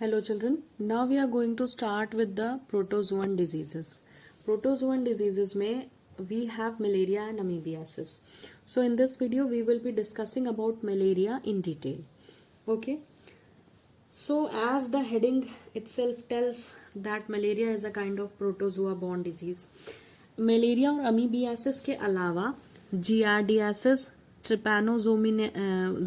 Hello children, now we are going to start with the protozoan diseases. Protozoan diseases में we have malaria and amoebiasis. So in this video we will be discussing about malaria in detail. Okay. So as the heading itself tells that malaria is a kind of protozoa borne disease. Malaria और amoebiasis के अलावा giardiasis, ट्रिपैनोजोमिनासिस,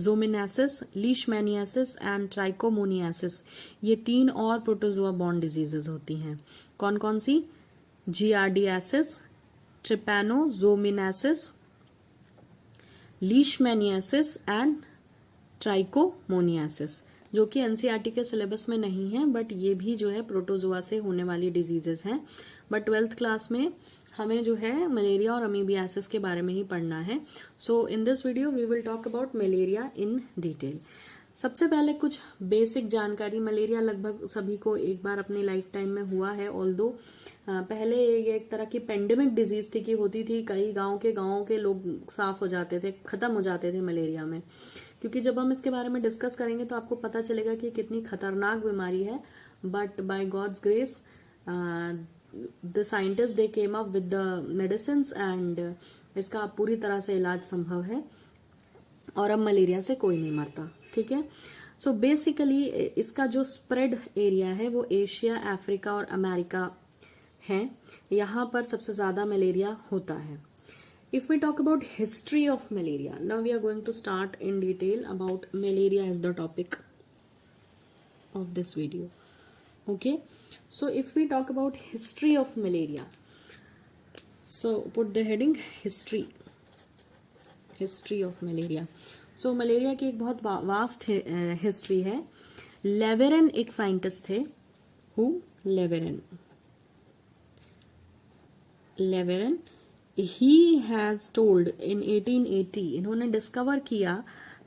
leishmaniasis and trichomoniasis ये 3 और protozoa born diseases होती हैं. कौन कौन सी? Giardiasis, ट्रिपैनोजोमिनासिस, leishmaniasis and trichomoniasis, जो कि एनसीईआरटी के सिलेबस में नहीं है, बट ये भी जो है प्रोटोजोआ से होने वाली डिजीजेस हैं. बट 12th क्लास में हमें जो है मलेरिया और अमीबियासिस के बारे में ही पढ़ना है. So in this video we will talk about malaria in detail. सबसे पहले कुछ बेसिक जानकारी. मलेरिया लगभग सभी को एक बार अपनी लाइफ टाइम में हुआ है. ऑल्दो पहले ये एक तरह की पेंडेमिक डिजीज थी कि होती थी, कई गांव के लोग साफ हो जाते थे, खत्म हो जाते थे मलेरिया में. क्योंकि जब हम इसके बारे में डिस्कस करेंगे तो आपको पता चलेगा कि कितनी खतरनाक बीमारी है. But by God's grace the scientist they came up with the medicines and इसका पूरी तरह से इलाज संभव है और अब मलेरिया से कोई नहीं मरता. ठीक है. सो बेसिकली इसका जो स्प्रेड एरिया है वो एशिया, अफ्रीका और अमेरिका है. यहाँ पर सबसे ज्यादा मलेरिया होता है. If we talk about history of malaria, now we are going to start in detail about malaria as the topic of this video. Okay, so if we talk about history of malaria, so put the heading history of malaria. So malaria की एक बहुत vast history है. लेवेरन एक scientist थे. Who? लेवेरन he has told in 1880 इन्होंने discover किया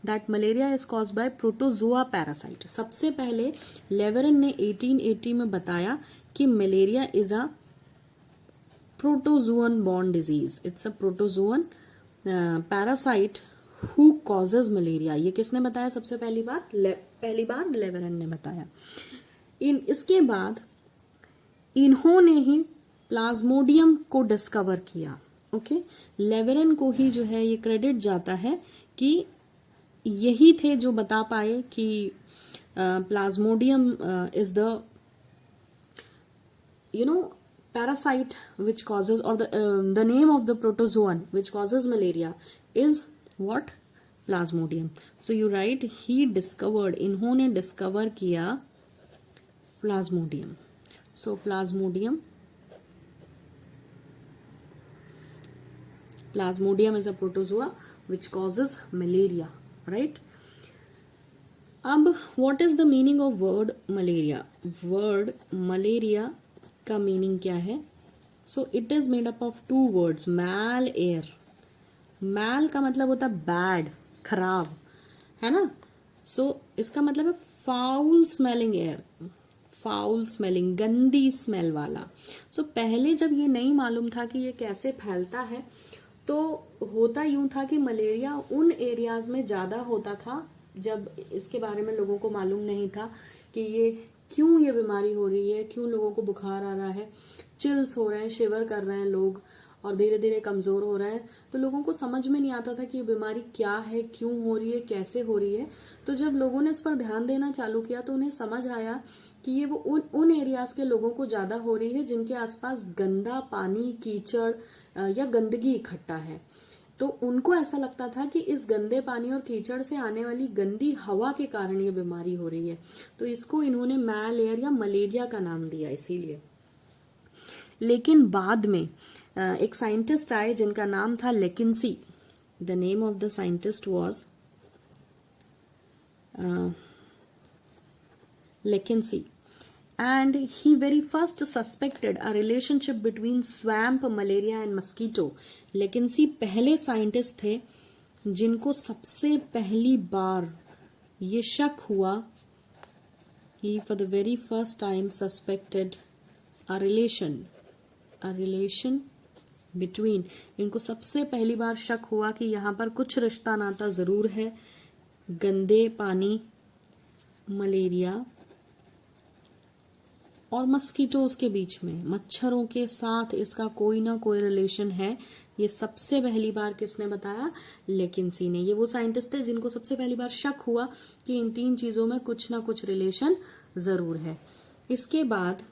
that malaria is caused by protozoa parasite. सबसे पहले लेवेरन ने 1880 में बताया कि malaria is a protozoan borne disease. It's a protozoan parasite who causes malaria. ये किसने बताया सबसे पहली बार लेवेरन ने बताया. इसके बाद इन्होंने ही प्लाज्मोडियम को डिस्कवर किया. ओके, लेवेरन को ही जो है ये क्रेडिट जाता है कि यही थे जो बता पाए कि Plasmodium is the parasite which causes, or the name of the protozoan which causes malaria is what? Plasmodium. So you write he discovered, इन्होंने डिस्कवर किया Plasmodium. So Plasmodium is a protozoa which causes malaria, right? अब what is the meaning of word malaria? Word malaria का meaning क्या है? So it is made up of 2 words, mal air. mal का मतलब होता है bad, खराब, है ना? So इसका मतलब है foul smelling air. Foul smelling, गंदी स्मेल वाला. सो पहले जब ये नहीं मालूम था कि ये कैसे फैलता है, तो होता यूं था कि मलेरिया उन एरियाज में ज्यादा होता था जब इसके बारे में लोगों को मालूम नहीं था कि ये क्यों ये बीमारी हो रही है, क्यों लोगों को बुखार आ रहा है, चिल्स हो रहे हैं, शिवर कर रहे हैं लोग और धीरे धीरे कमजोर हो रहे हैं. तो लोगों को समझ में नहीं आता था कि ये बीमारी क्या है, क्यों हो रही है, कैसे हो रही है. तो जब लोगों ने इस पर ध्यान देना चालू किया तो उन्हें समझ आया कि ये वो उन एरियाज के लोगों को ज्यादा हो रही है जिनके आसपास गंदा पानी, कीचड़ या गंदगी इकट्ठा है. तो उनको ऐसा लगता था कि इस गंदे पानी और कीचड़ से आने वाली गंदी हवा के कारण ये बीमारी हो रही है. तो इसको इन्होंने मैल एयर या मलेरिया का नाम दिया इसीलिए. लेकिन बाद में एक साइंटिस्ट आए जिनका नाम था Lekinsey. The name of the scientist was Lekinsey, and he very first suspected a relationship between swamp malaria and mosquito. Lekinsey पहले साइंटिस्ट थे जिनको सबसे पहली बार ये शक हुआ. He for the very first time suspected a relation between. इनको सबसे पहली बार शक हुआ कि यहाँ पर कुछ रिश्ता नाता जरूर है गंदे पानी, मलेरिया और मस्कीटोज के बीच में, मच्छरों के साथ इसका कोई ना कोई रिलेशन है। ये सबसे पहली बार किसने बताया? लेकिंसी ने। ये वो साइंटिस्ट थे जिनको सबसे पहली बार शक हुआ कि इन 3 चीजों में कुछ ना कुछ रिलेशन जरूर है। इसके बाद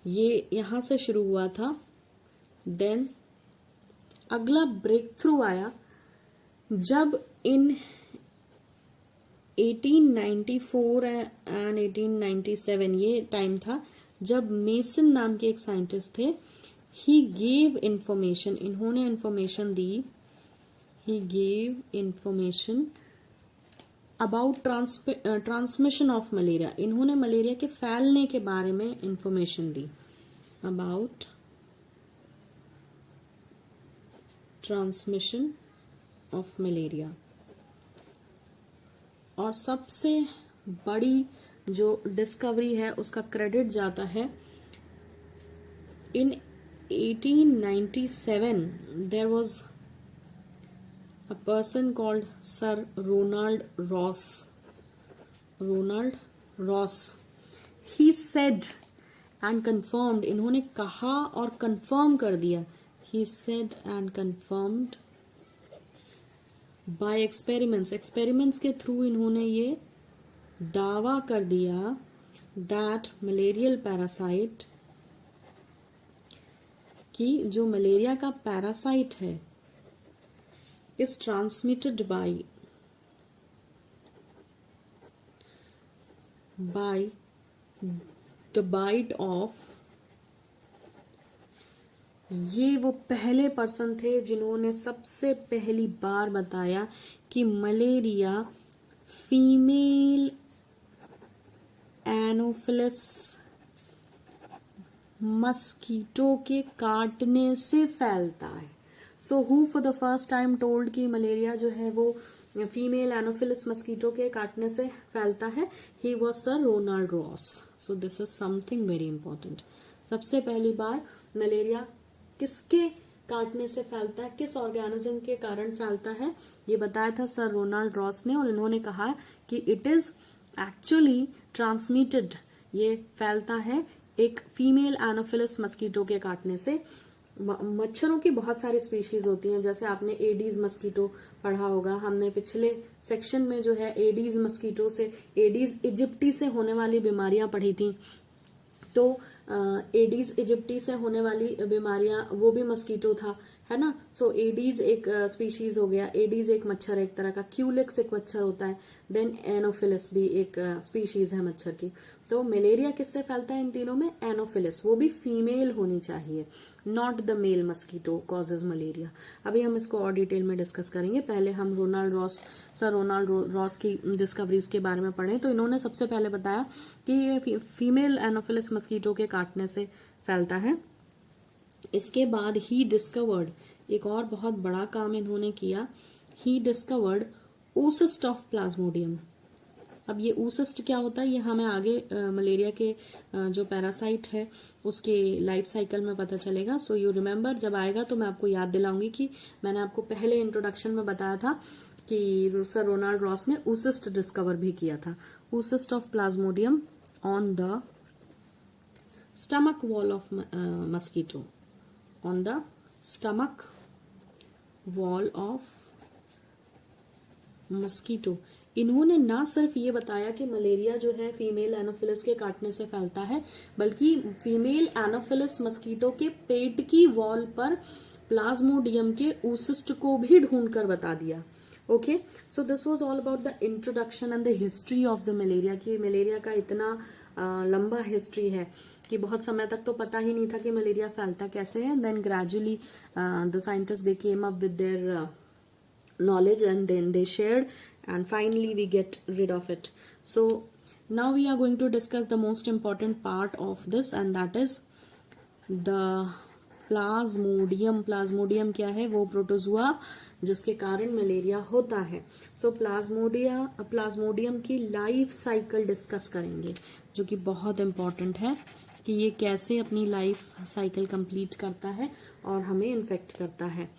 ये यहां से शुरू हुआ था। देन अगला ब्रेक थ्रू आया जब इन 1894 एंड 1897, ये टाइम था जब मेसन नाम के एक साइंटिस्ट थे। ही गेव इंफॉर्मेशन, इन्होंने information the. He gave information about transmission of malaria, इन्होंने मलेरिया के फैलने के बारे में information the. About transmission of malaria. और सबसे बड़ी जो डिस्कवरी है उसका क्रेडिट जाता है in 1897 there was a person called sir Ronald Ross. Ronald Ross, he said and confirmed, इन्होंने कहा और कंफर्म कर दिया। He said and confirmed by experiments, experiments के थ्रू इन्होंने ये दावा कर दिया दैट मलेरियल पैरासाइट, कि जो मलेरिया का पैरासाइट है is transmitted by the bite of, ये वो पहले पर्सन थे जिन्होंने सबसे पहली बार बताया कि मलेरिया फीमेल एनोफिलस मस्कीटो के काटने से फैलता है। So who for the first time told कि मलेरिया जो है वो फीमेल एनोफिलस मस्कीटो के काटने से फैलता है? He was sir Ronald Ross. So this is something very important. सबसे पहली बार मलेरिया किसके काटने से फैलता है, किस ऑर्गेनिज्म के कारण फैलता है, ये बताया था सर रोनाल्ड रॉस ने। और इन्होंने कहा कि इट इज एक्चुअली ट्रांसमिटेड, ये फैलता है एक फीमेल एनोफिलस मस्कीटो के काटने से। मच्छरों की बहुत सारी स्पीशीज होती हैं, जैसे आपने एडीज मस्कीटो पढ़ा होगा। हमने पिछले सेक्शन में जो है एडीज मस्कीटो से, एडीज इजिप्टी से होने वाली बीमारियां पढ़ी थी। तो एडीज इजिप्टी से होने वाली बीमारियां वो भी मस्कीटो था, है ना। सो एडीज एक स्पीशीज हो गया, एडीज एक मच्छर एक तरह का, क्यूलिक्स एक मच्छर होता है, देन एनोफिलिस भी एक स्पीशीज है मच्छर की। तो मलेरिया किससे फैलता है इन तीनों में? एनोफिलिस, वो भी फीमेल होनी चाहिए, not the male mosquito causes malaria. अभी हम इसको और डिटेल में डिस्कस करेंगे। पहले हम सर रोनाल्ड रॉस की डिस्कवरीज के बारे में पढ़ें। तो इन्होंने सबसे पहले बताया कि ये फीमेल एनोफिलिस मस्कीटो के काटने से फैलता है। इसके बाद ही डिस्कवर्ड, एक और बहुत बड़ा काम इन्होंने किया, he discovered oocyst of Plasmodium. अब ये oocyst क्या होता है ये हमें आगे मलेरिया के जो पैरासाइट है उसके लाइफ साइकिल में पता चलेगा। सो यू रिमेम्बर, जब आएगा तो मैं आपको याद दिलाऊंगी कि मैंने आपको पहले इंट्रोडक्शन में बताया था कि सर रोनाल्ड रॉस ने oocyst डिस्कवर भी किया था। oocyst of Plasmodium on the stomach wall of mosquito, on the stomach wall of mosquito. इन्होंने ना सिर्फ ये बताया कि मलेरिया जो है फीमेल एनोफिलिस के काटने से फैलता है, बल्कि फीमेल एनोफिलिस मस्कीटो के पेट की वॉल पर प्लाज्मोडियम के oocyst को भी ढूंढकर बता दिया। Okay, so this was all about the introduction and the history of the malaria. कि मलेरिया का इतना लंबा हिस्ट्री है कि बहुत समय तक तो पता ही नहीं था कि मलेरिया फैलता कैसे है। Then gradually the scientist they came up with their knowledge and then they shared and finally we get rid of it. So now we are going to discuss the most important part of this and that is the Plasmodium. Plasmodium क्या है? वो protozoa जिसके कारण malaria होता है। सो Plasmodium की life cycle discuss करेंगे, जो कि बहुत इंपॉर्टेंट है कि ये कैसे अपनी लाइफ साइकिल कंप्लीट करता है और हमें इन्फेक्ट करता है।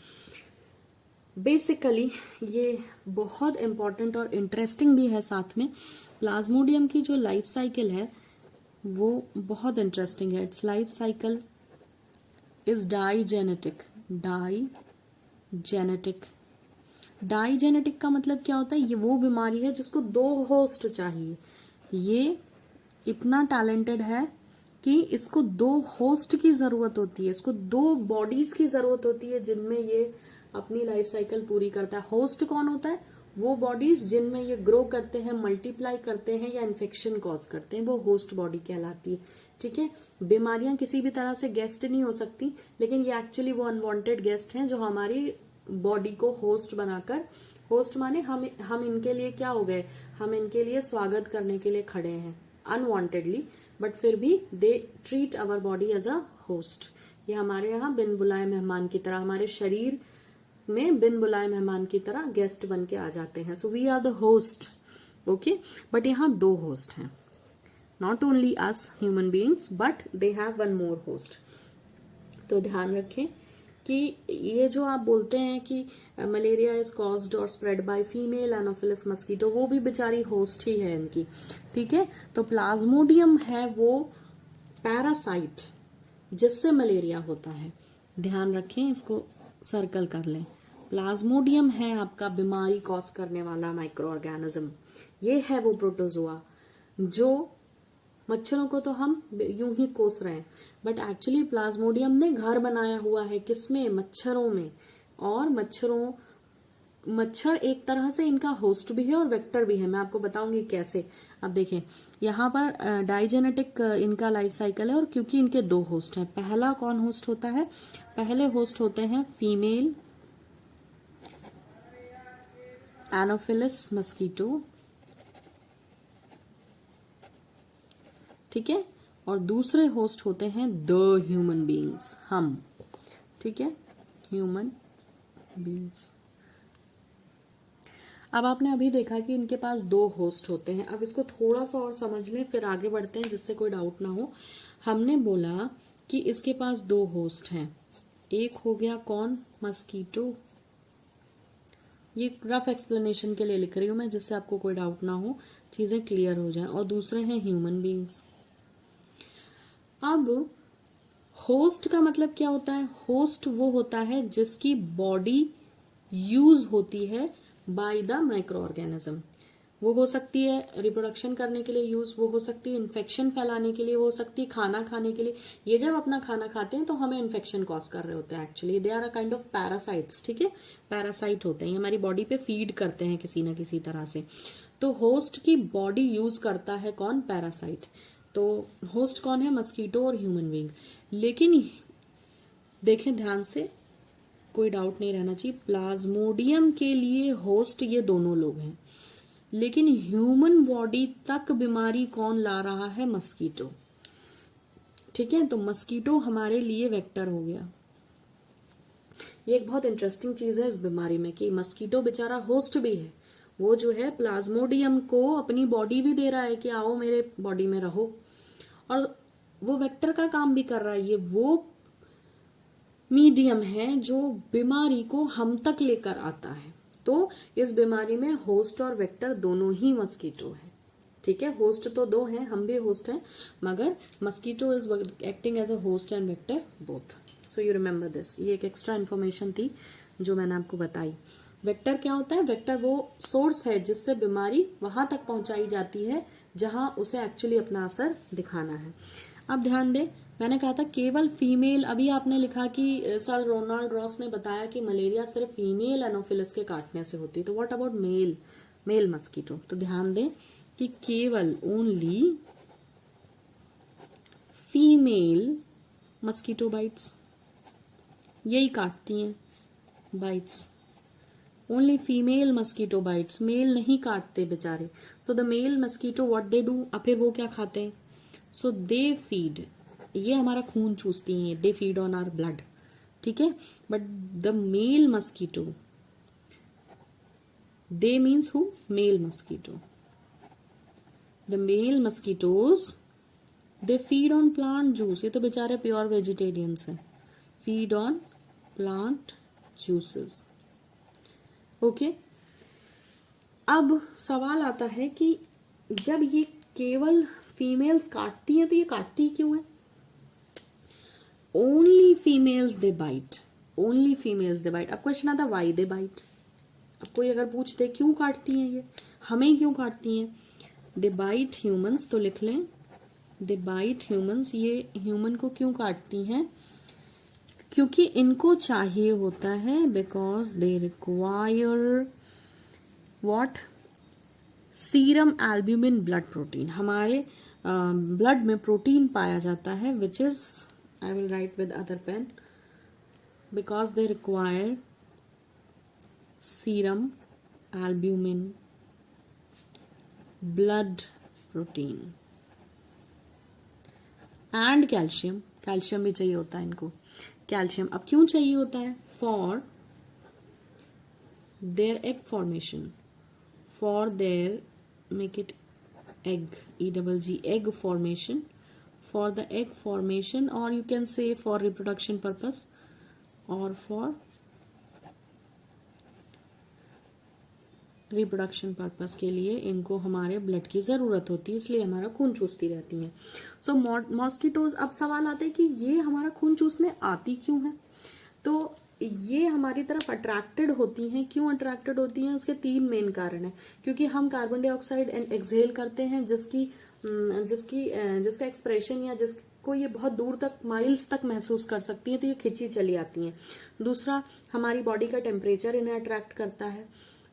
बेसिकली ये बहुत इंपॉर्टेंट और इंटरेस्टिंग भी है साथ में। प्लाज्मोडियम की जो लाइफ साइकिल है वो बहुत इंटरेस्टिंग है। It's life cycle is digenetic. Digenetic का मतलब क्या होता है? ये वो बीमारी है जिसको 2 होस्ट चाहिए। ये इतना टैलेंटेड है कि इसको 2 होस्ट की जरूरत होती है, इसको 2 बॉडीज की जरूरत होती है जिनमें ये अपनी लाइफ साइकिल पूरी करता है। होस्ट कौन होता है? वो बॉडीज जिनमें ये ग्रो करते हैं, मल्टीप्लाई करते हैं या इन्फेक्शन कॉज करते हैं, वो होस्ट बॉडी कहलाती है। ठीक है, बीमारियां किसी भी तरह से गेस्ट नहीं हो सकती, लेकिन ये एक्चुअली वो अनवांटेड गेस्ट हैं जो हमारी बॉडी को होस्ट बनाकर, होस्ट माने हम इनके लिए क्या हो गए, हम इनके लिए स्वागत करने के लिए खड़े हैं अनवांटेडली, बट फिर भी they treat our body as a host. ये हमारे यहाँ बिन बुलाए मेहमान की तरह, हमारे शरीर में बिन बुलाए मेहमान की तरह गेस्ट बन के आ जाते हैं। So we are the host, okay. But यहाँ 2 होस्ट हैं, not only us human beings but they have 1 more host. तो ध्यान रखें कि ये जो आप बोलते हैं कि मलेरिया इज कॉज्ड और spread by female anopheles mosquito, वो भी बेचारी होस्ट ही है इनकी। ठीक है, तो प्लाज्मोडियम है वो पैरासाइट जिससे मलेरिया होता है। ध्यान रखें, इसको सर्कल कर लें। प्लाज्मोडियम है आपका बीमारी कॉज करने वाला माइक्रो ऑर्गेनिज्म। ये है वो प्रोटोजोआ जो मच्छरों को तो हम यूं ही कोस रहे हैं, बट एक्चुअली प्लाज्मोडियम ने घर बनाया हुआ है किसमें? मच्छरों में। और मच्छर एक तरह से इनका होस्ट भी है और वेक्टर भी है। मैं आपको बताऊंगी कैसे। अब देखें, यहाँ पर डाइजेनेटिक इनका लाइफ साइकिल है, और क्योंकि इनके 2 होस्ट हैं, पहला कौन होस्ट होता है? पहले होस्ट होते हैं फीमेल एनोफिलस मस्कीटो, ठीक है, और दूसरे होस्ट होते हैं द ह्यूमन बीइंग्स, हम। ठीक है, ह्यूमन बीइंग्स। अब आपने अभी देखा कि इनके पास 2 होस्ट होते हैं। अब इसको थोड़ा सा और समझ लें, फिर आगे बढ़ते हैं जिससे कोई डाउट ना हो। हमने बोला कि इसके पास 2 होस्ट हैं। एक हो गया कौन? मस्कीटो। ये रफ एक्सप्लेनेशन के लिए लिख रही हूं मैं, जिससे आपको कोई डाउट ना हो, चीजें क्लियर हो जाएं। और दूसरे हैं ह्यूमन बीइंग्स। अब होस्ट का मतलब क्या होता है? होस्ट वो होता है जिसकी बॉडी यूज होती है बाय द माइक्रो ऑर्गेनिज्म। वो हो सकती है रिप्रोडक्शन करने के लिए यूज, वो हो सकती है इन्फेक्शन फैलाने के लिए, वो हो सकती है खाना खाने के लिए। ये जब अपना खाना खाते हैं तो हमें इन्फेक्शन कॉज कर रहे होते हैं। Actually they are a kind of parasites. ठीक है, पैरासाइट होते हैं, ये हमारी बॉडी पे फीड करते हैं किसी ना किसी तरह से। तो होस्ट की बॉडी यूज करता है कौन? पैरासाइट। तो होस्ट कौन है? मस्कीटो और ह्यूमन बीइंग। लेकिन देखें ध्यान से, कोई डाउट नहीं रहना चाहिए, प्लाज्मोडियम के लिए होस्ट ये दोनों लोग हैं, लेकिन ह्यूमन बॉडी तक बीमारी कौन ला रहा है? मस्कीटो। ठीक है, तो मस्कीटो हमारे लिए वेक्टर हो गया। ये एक बहुत इंटरेस्टिंग चीज है इस बीमारी में कि मस्कीटो बेचारा होस्ट भी है। वो जो है प्लाज्मोडियम को अपनी बॉडी भी दे रहा है कि आओ मेरे बॉडी में रहो, और वो वेक्टर का काम भी कर रहा है। ये वो मीडियम है जो बीमारी को हम तक लेकर आता है। तो इस बीमारी में होस्ट और वेक्टर दोनों ही मस्कीटो है। ठीक है, होस्ट तो 2 हैं, हम भी होस्ट हैं, मगर mosquito is acting as a host and vector both. So you remember this. ये एक एक्स्ट्रा इन्फॉर्मेशन थी जो मैंने आपको बताई। वेक्टर क्या होता है? वेक्टर वो सोर्स है जिससे बीमारी वहां तक पहुंचाई जाती है जहां उसे एक्चुअली अपना असर दिखाना है। अब ध्यान दें, मैंने कहा था केवल फीमेल। अभी आपने लिखा कि सर रोनाल्ड रॉस ने बताया कि मलेरिया सिर्फ फीमेल एनोफिलस के काटने से होती है। तो व्हाट अबाउट मेल मस्कीटो? तो ध्यान दें कि केवल ओनली फीमेल मस्कीटो बाइट्स यही काटती हैं, bites. Only female mosquito bites, male नहीं काटते बेचारे। So the male mosquito what they do, अब फिर वो क्या खाते हैं? सो दे फीड, ये हमारा खून चूसती हैं, they feed on our blood. ठीक है, but the male mosquito, they means who? Male mosquito. The male mosquitoes they feed on plant juice. ये तो बेचारे प्योर वेजिटेरियंस हैं, feed on plant juices. Okay, अब सवाल आता है कि जब ये केवल फीमेल्स काटती हैं, तो ये काटती क्यों है? ओनली फीमेल्स दे बाइट, ओनली फीमेल्स दे बाइट। अब क्वेश्चन आता है वाई दे बाइट। अब कोई अगर पूछते क्यों काटती हैं, ये हमें क्यों काटती हैं? दे बाइट ह्यूमंस, तो लिख लें दे बाइट ह्यूमंस। ये ह्यूमन को क्यों काटती हैं? क्योंकि इनको चाहिए होता है, because they require what? Serum albumin blood protein. हमारे ब्लड में प्रोटीन पाया जाता है, which is, I will write with other pen, because they require serum albumin blood protein and calcium. Calcium भी चाहिए होता है इनको, कैल्शियम। अब क्यों चाहिए होता है? For their egg formation, for their, make it egg, EGG, egg formation, for the egg formation, or you can say for reproduction purpose, or for reproduction purpose के लिए इनको हमारे ब्लड की जरूरत होती है, इसलिए हमारा खून चूसती रहती है। सो मॉस्किटोज, अब सवाल आता है कि ये हमारा खून चूसने आती क्यों है? तो ये हमारी तरफ अट्रैक्टेड होती हैं। क्यों अट्रैक्टेड होती हैं? उसके 3 मेन कारण है। क्योंकि हम कार्बन डाइऑक्साइड एक्सहेल करते हैं, जिसका एक्सप्रेशन या जिसको ये बहुत दूर तक, माइल्स तक महसूस कर सकती है, तो ये खिंची चली आती हैं। दूसरा, हमारी बॉडी का टेम्परेचर इन्हें अट्रैक्ट करता है।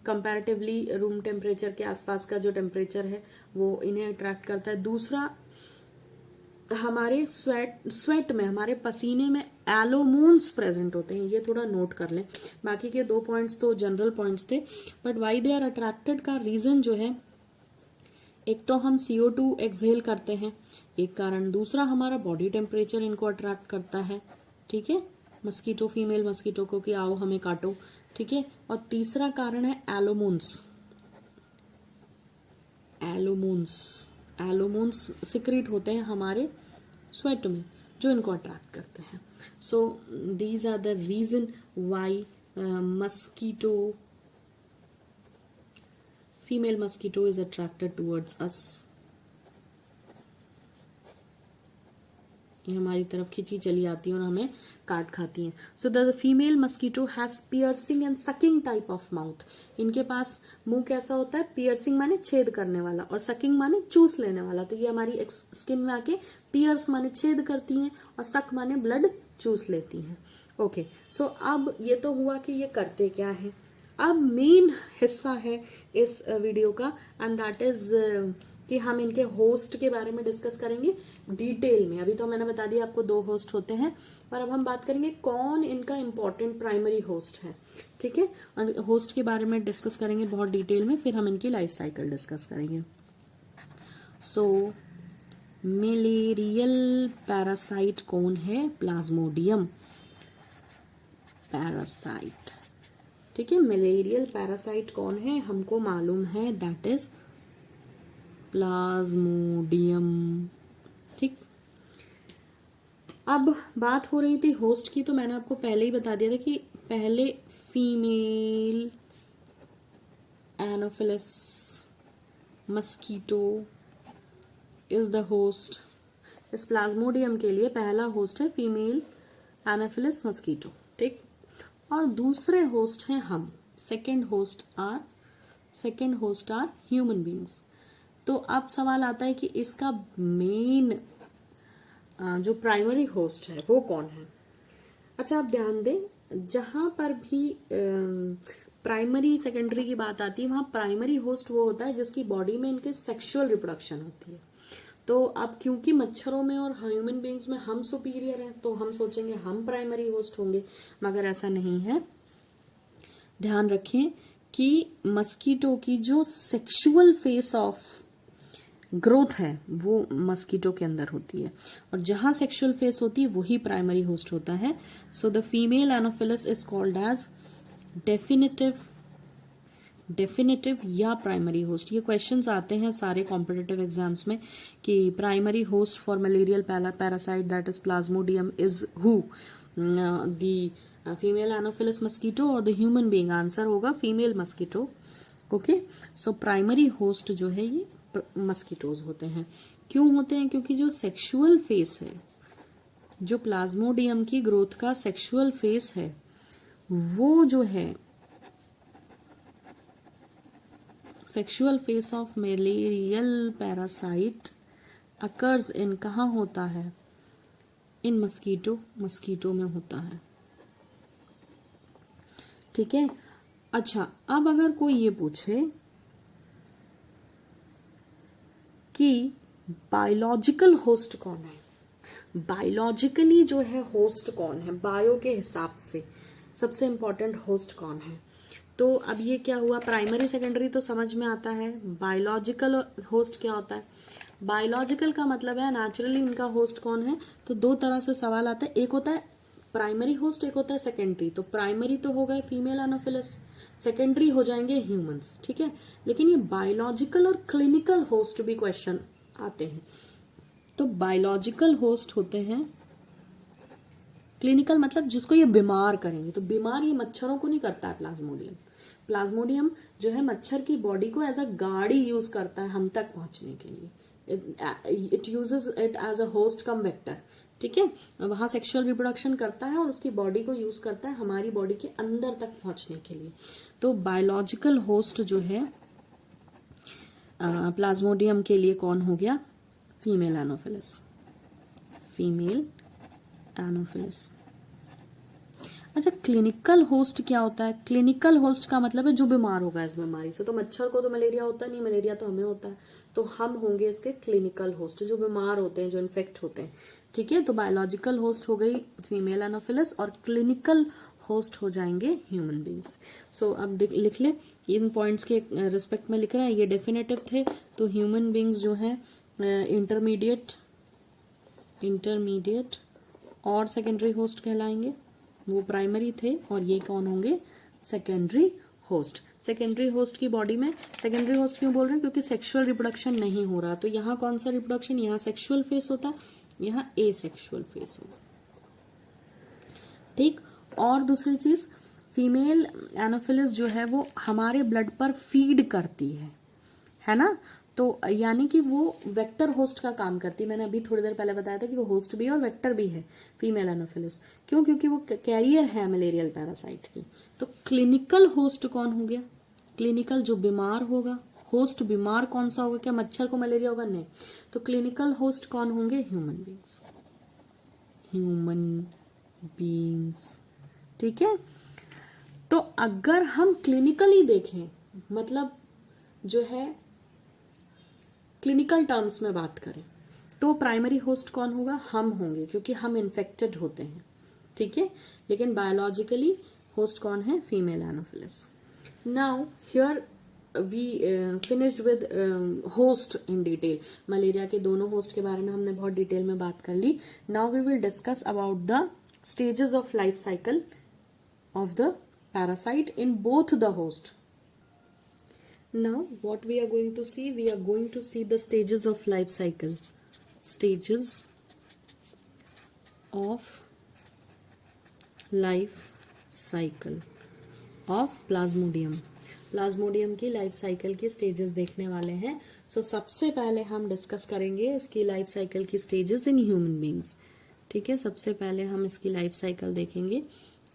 कंपैरेटिवली रूम टेम्परेचर के आसपास का जो टेम्परेचर है वो इन्हें अट्रैक्ट करता है। दूसरा, हमारे स्वेट में, हमारे पसीने में एलोमोन्स प्रेजेंट होते हैं, ये थोड़ा नोट कर लें। बाकी के 2 पॉइंट्स तो जनरल पॉइंट्स थे, but why they are attracted का रीजन जो है, एक तो हम CO2 एक्सहेल करते हैं, एक कारण। दूसरा, हमारा बॉडी टेम्परेचर इनको अट्रैक्ट करता है, ठीक है, मस्कीटो, फीमेल मस्कीटो को कि आओ हमें काटो, ठीक है। और तीसरा कारण है एलोमोन्स। एलोमोन्स सिक्रीट होते हैं हमारे स्वेट में, जो इनको अट्रैक्ट करते हैं। So these are the reason why mosquito, female mosquito is attracted towards us. ये हमारी तरफ खिंची चली आती है और हमें काट खाती हैं। सो the female mosquito has piercing and sucking type of mouth. इनके पास मुंह कैसा होता है? पियर्सिंग माने छेद करने वाला, और सकिंग माने चूस लेने वाला। तो ये हमारी स्किन में आके पियर्स माने छेद करती हैं, और सक माने ब्लड चूस लेती हैं। ओके, सो अब ये तो हुआ कि ये करते क्या है। अब मेन हिस्सा है इस वीडियो का, एंड दैट इज कि हम इनके होस्ट के बारे में डिस्कस करेंगे डिटेल में। अभी तो मैंने बता दिया आपको 2 होस्ट होते हैं, और अब हम बात करेंगे कौन इनका इंपॉर्टेंट प्राइमरी होस्ट है, ठीक है। और होस्ट के बारे में डिस्कस करेंगे बहुत डिटेल में, फिर हम इनकी लाइफ साइकिल डिस्कस करेंगे। सो मलेरियल पैरासाइट कौन है? प्लाज्मोडियम पैरासाइट, ठीक है। मलेरियल पैरासाइट कौन है? हमको मालूम है, दैट इज प्लाज्मोडियम, ठीक। अब बात हो रही थी होस्ट की, तो मैंने आपको पहले ही बता दिया था कि पहले female anopheles mosquito is the host. इस प्लाज्मोडियम के लिए पहला होस्ट है फीमेल एनोफिलस मस्कीटो, ठीक। और दूसरे होस्ट हैं हम, second host are human beings. तो अब सवाल आता है कि इसका मेन जो प्राइमरी होस्ट है वो कौन है। अच्छा, आप ध्यान दें, जहां पर भी प्राइमरी सेकेंडरी की बात आती है, वहां प्राइमरी होस्ट वो होता है जिसकी बॉडी में इनके सेक्सुअल रिप्रोडक्शन होती है। तो अब क्योंकि मच्छरों में और ह्यूमन बींग्स में हम सुपीरियर हैं, तो हम सोचेंगे हम प्राइमरी होस्ट होंगे, मगर ऐसा नहीं है। ध्यान रखें कि मस्कीटो की जो सेक्सुअल फेस ऑफ ग्रोथ है वो मस्कीटो के अंदर होती है, और जहां सेक्सुअल फेस होती है वही प्राइमरी होस्ट होता है। So the female anopheles is called as definitive या प्राइमरी होस्ट। ये क्वेश्चंस आते हैं सारे कॉम्पिटिटिव एग्जाम्स में कि primary host for malarial parasite that is plasmodium is who, the female anopheles mosquito और द ह्यूमन बीइंग। आंसर होगा female mosquito. Okay, so primary host जो है ये मस्कीटोज होते हैं। क्यों होते हैं? क्योंकि जो सेक्सुअल फेस है, जो प्लाज्मोडियम की ग्रोथ का सेक्सुअल फेस है, वो जो है sexual face of malarial parasite occurs in, कहाँ होता है? इन मस्कीटो में होता है। ठीक है। अच्छा, अब अगर कोई ये पूछे कि बायोलॉजिकल होस्ट कौन है, बायोलॉजिकली जो है होस्ट कौन है, बायो के हिसाब से सबसे इंपॉर्टेंट होस्ट कौन है, तो अब ये क्या हुआ, प्राइमरी सेकेंडरी तो समझ में आता है। बायोलॉजिकल होस्ट क्या होता है? बायोलॉजिकल का मतलब है नेचुरली इनका होस्ट कौन है। तो दो तरह से सवाल आता है, एक होता है प्राइमरी होस्ट, एक होता है सेकेंडरी। तो प्राइमरी तो हो गए फीमेल एनोफिलिस, सेकेंडरी हो जाएंगे ह्यूमंस। ठीक है, लेकिन ये बायोलॉजिकल और क्लिनिकल होस्ट भी क्वेश्चन आते हैं। तो बायोलॉजिकल होस्ट होते हैं, क्लिनिकल मतलब जिसको ये बीमार करेंगे। तो बीमार ये मच्छरों को नहीं करता है प्लाज्मोडियम। प्लाज्मोडियम जो है मच्छर की बॉडी को एज अ गाड़ी यूज करता है हम तक पहुंचने के लिए। It uses it as a host cum vector. ठीक है, वहां सेक्सुअल रिप्रोडक्शन करता है और उसकी बॉडी को यूज करता है हमारी बॉडी के अंदर तक पहुंचने के लिए। तो बायोलॉजिकल होस्ट जो है प्लाज्मोडियम के लिए कौन हो गया? Female Anopheles, female Anopheles. अच्छा, क्लिनिकल होस्ट क्या होता है? क्लिनिकल होस्ट का मतलब है जो बीमार होगा इस बीमारी से। तो मच्छर को तो मलेरिया होता नहीं, मलेरिया तो हमें होता है, तो हम होंगे इसके क्लिनिकल होस्ट, जो बीमार होते हैं, जो इन्फेक्ट होते हैं। ठीक है, तो बायोलॉजिकल होस्ट हो गई फीमेल एनोफिलिस और क्लिनिकल होस्ट हो जाएंगे ह्यूमन बींग्स। सो अब लिख ले, इन पॉइंट्स के रिस्पेक्ट में लिख रहा है, ये डेफिनेटिव थे। तो ह्यूमन बींग्स जो है इंटरमीडिएट और सेकेंडरी होस्ट कहलाएंगे, वो प्राइमरी थे, और ये कौन होंगे? Secondary host. सेकेंडरी होस्ट की बॉडी में, सेकेंडरी होस्ट क्यों बोल रहे हैं? क्योंकि सेक्सुअल रिप्रोडक्शन नहीं हो रहा। तो यहाँ कौन सा रिप्रोडक्शन? यहाँ सेक्सुअल फेस होता है, यहाँ एसेक्सुअल फेस होगा। ठीक, और दूसरी चीज, फीमेल एनोफिलिस जो है वो हमारे ब्लड पर फीड करती है ना। तो यानी कि वो वेक्टर होस्ट का काम करती है। मैंने अभी थोड़ी देर पहले बताया था कि वो होस्ट भी है और वेक्टर भी है फीमेल एनोफिलिस। क्यों? क्योंकि वो कैरियर है मलेरियल पैरासाइट की। तो क्लिनिकल होस्ट कौन हो गया? क्लिनिकल जो बीमार होगा। होस्ट बीमार कौन सा होगा? क्या मच्छर को मलेरिया होगा? नहीं। तो क्लिनिकल होस्ट कौन होंगे? Human beings, human beings. ठीक है, तो अगर हम क्लिनिकली देखें, मतलब जो है क्लिनिकल टर्म्स में बात करें, तो प्राइमरी होस्ट कौन होगा? हम होंगे, क्योंकि हम इन्फेक्टेड होते हैं। ठीक है, लेकिन बायोलॉजिकली होस्ट कौन है? Female anopheles. Now here we finished with host in detail. Malaria के दोनों होस्ट के बारे में हमने बहुत डिटेल में बात कर ली। Now we will discuss about the stages of life cycle of the parasite in both the host. Now what we are going to see? We are going to see the stages of life cycle. Stages of life cycle of Plasmodium. Plasmodium की life cycle की stages देखने वाले हैं। सो सबसे पहले हम discuss करेंगे इसकी लाइफ साइकिल की स्टेजेस इन ह्यूमन बींग्स। ठीक है, सबसे पहले हम इसकी लाइफ साइकिल देखेंगे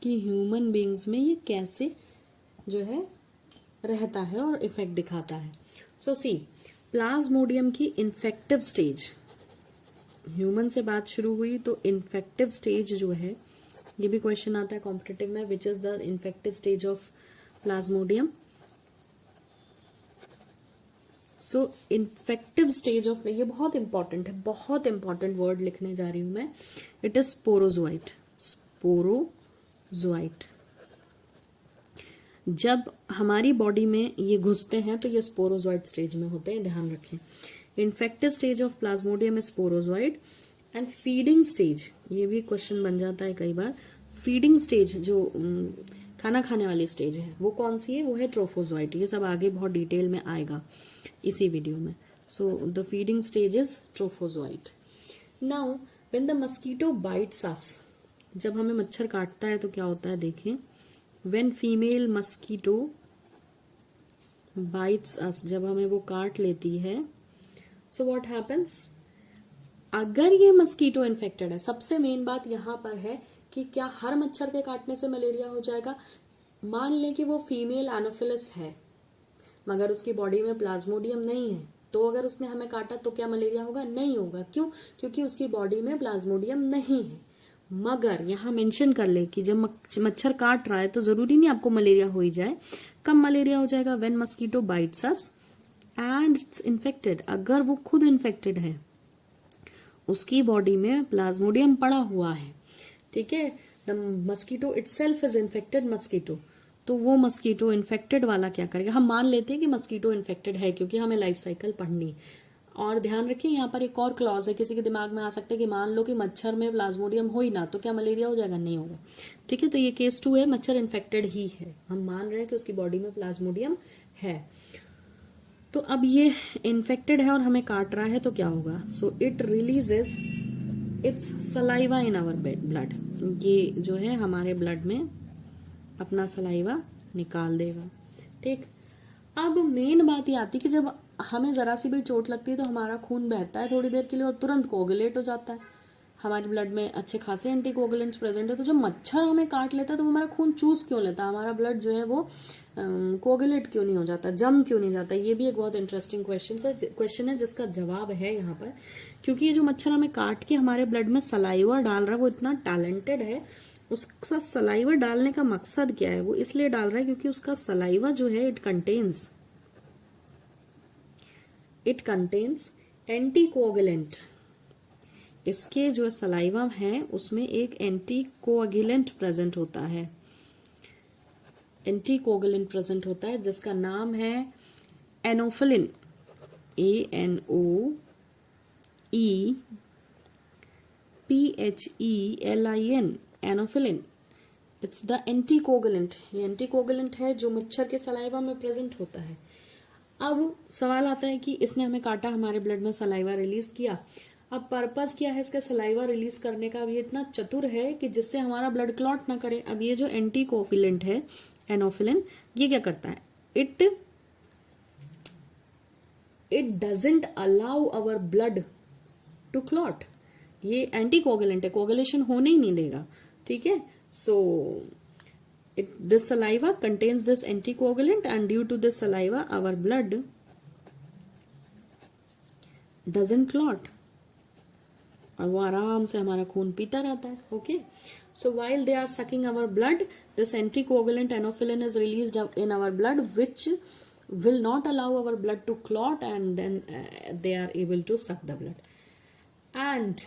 कि ह्यूमन बींग्स में ये कैसे जो है रहता है और इफेक्ट दिखाता है। सो सी, प्लाज्मोडियम की इन्फेक्टिव स्टेज, ह्यूमन से बात शुरू हुई तो इन्फेक्टिव स्टेज जो है, ये भी क्वेश्चन आता है कॉम्पिटिटिव में, which is the infective stage of Plasmodium. So infective stage of, ये बहुत इंपॉर्टेंट है, बहुत इंपॉर्टेंट वर्ड लिखने जा रही हूं मैं। It is sporozoite. स्पोरोजोइट। जब हमारी बॉडी में ये घुसते हैं तो ये स्पोरोजोइट स्टेज में होते हैं, ध्यान रखें। Infective stage of Plasmodium sporozoite and feeding stage, ये भी क्वेश्चन बन जाता है कई बार। फीडिंग स्टेज जो खाना खाने वाली स्टेज है वो कौन सी है? वो है ट्रोफोजोइट। ये सब आगे बहुत डिटेल में आएगा इसी वीडियो में। So the feeding stage is trophozoite. Now when the mosquito bites us, जब हमें मच्छर काटता है तो क्या होता है देखें। When female mosquito bites us, जब हमें वो काट लेती है सो व्हाट हैपेंस, अगर ये मस्कीटो इन्फेक्टेड है, सबसे मेन बात यहां पर है कि क्या हर मच्छर के काटने से मलेरिया हो जाएगा। मान लें कि वो फीमेल एनोफिलिस है मगर उसकी बॉडी में प्लाज्मोडियम नहीं है, तो अगर उसने हमें काटा तो क्या मलेरिया होगा? नहीं होगा। क्यों? क्योंकि उसकी बॉडी में प्लाज्मोडियम नहीं है। मगर यहां मेंशन कर ले कि जब मच्छर काट रहा है तो जरूरी नहीं आपको मलेरिया हो ही जाए। कब मलेरिया हो जाएगा? When mosquito bites us and it's infected, अगर वो खुद इन्फेक्टेड है, उसकी बॉडी में प्लाज्मोडियम पड़ा हुआ है, ठीक है, the mosquito itself is infected mosquito, तो वो मस्कीटो इन्फेक्टेड वाला क्या करेगा? हम मान लेते हैं कि मस्कीटो इन्फेक्टेड है क्योंकि हमें लाइफ साइकिल पढ़नी। और ध्यान रखिए यहाँ पर एक और क्लॉज है, किसी के दिमाग में आ सकता है कि मान लो कि मच्छर में प्लाज्मोडियम हो ही ना, तो क्या मलेरिया हो जाएगा? नहीं होगा। ठीक है, तो ये केस 2 है, मच्छर इन्फेक्टेड ही है, हम मान रहे हैं कि उसकी बॉडी में प्लाज्मोडियम है। तो अब ये इन्फेक्टेड है और हमें काट रहा है तो क्या होगा? So it releases its saliva in our blood, ये जो है हमारे ब्लड में अपना सलाइवा निकाल देगा। ठीक, अब मेन बात ये आती है कि जब हमें जरा सी भी चोट लगती है तो हमारा खून बहता है थोड़ी देर के लिए और तुरंत कोगुलेट हो जाता है, हमारे ब्लड में अच्छे खासे एंटी कोगुलेंट्स प्रेजेंट है। तो जब मच्छर हमें काट लेता है तो वो हमारा खून चूस क्यों लेता है? हमारा ब्लड जो है वो कोगुलेट क्यों नहीं हो जाता, जम क्यों नहीं जाता? ये भी एक बहुत इंटरेस्टिंग क्वेश्चन है जिसका जवाब है यहाँ पर, क्योंकि ये जो मच्छर हमें काट के हमारे ब्लड में सलाइवा डाल रहा है वो इतना टैलेंटेड है। उसका सलाइवा डालने का मकसद क्या है? वो इसलिए डाल रहा है क्योंकि उसका सलाइवा जो है इट कंटेन्स एंटीकोगुलेंट। इसके जो सलाइवा है उसमें एक एंटीकोगुलेंट प्रेजेंट होता है, एंटीकोगुलेंट प्रेजेंट होता है जिसका नाम है एनोफिलिन, ANOEPHELIN, एनोफिलिन। इट्स द एंटीकोगुलेंट, ये एंटीकोगुलेंट है जो मच्छर के सलाइवा में प्रेजेंट होता है। अब सवाल आता है कि इसने हमें काटा, हमारे ब्लड में सलाइवा रिलीज किया, अब पर्पस क्या है इसका सलाइवा रिलीज करने का? अब ये इतना चतुर है कि जिससे हमारा ब्लड क्लॉट ना करे। अब ये जो एंटीकोगुलेंट है एनोफिलिन, ये क्या करता है? It doesn't allow our blood to clot. ये एंटीकोगुलेंट है, कोगुलेशन होने ही नहीं देगा। ठीक है, सो this saliva contains this anticoagulant and due to this saliva our blood doesn't clot और वो आराम से हमारा खून पीता रहता है। Okay, so while they are sucking our blood, this anticoagulant anophyllin is released in our blood which will not allow our blood to clot and then they are able to suck the blood. And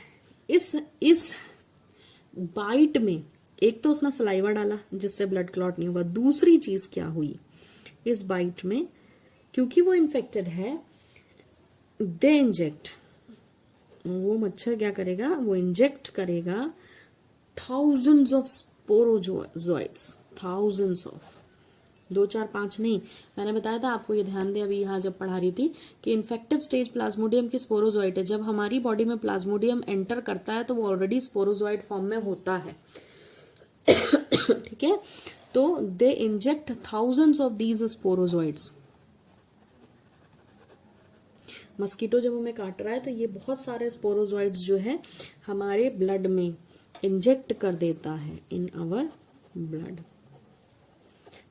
इस bite में एक तो उसने saliva डाला जिससे blood clot नहीं होगा, दूसरी चीज क्या हुई इस बाइट में, क्योंकि वो इन्फेक्टेड है, दे इंजेक्ट, वो मच्छर क्या करेगा? वो इंजेक्ट करेगा thousands of sporozoites, thousands of, 2 4 5 नहीं। मैंने बताया था आपको, ये ध्यान दें, अभी यहाँ जब पढ़ा रही थी कि इन्फेक्टिव स्टेज प्लाज्मोडियम की स्पोरोजोइट है। जब हमारी बॉडी में प्लाज्मोडियम एंटर करता है तो वो ऑलरेडी स्पोरोजोइट फॉर्म में होता है। ठीक है, तो they inject thousands of these sporozoids. Mosquito जब हमें काट रहा है तो ये बहुत सारे स्पोरोजोइड्स जो है हमारे ब्लड में इंजेक्ट कर देता है इन आवर ब्लड।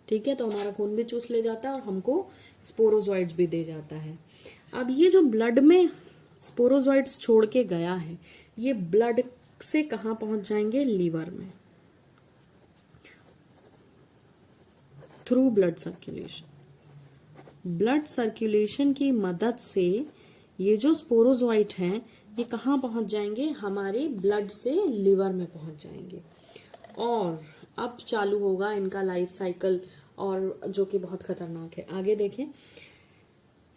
ठीक है, तो हमारा खून भी चूस ले जाता है और हमको स्पोरोजोइड्स भी दे जाता है। अब ये जो ब्लड में स्पोरोजोइड्स छोड़ के गया है, ये ब्लड से कहां पहुंच जाएंगे? लीवर में, through blood circulation. Blood circulation की मदद से ये जो स्पोरोजोइट हैं ये कहाँ पहुंच जाएंगे? हमारे ब्लड से लिवर में पहुंच जाएंगे और अब चालू होगा इनका लाइफ साइकिल, और जो कि बहुत खतरनाक है। आगे देखें,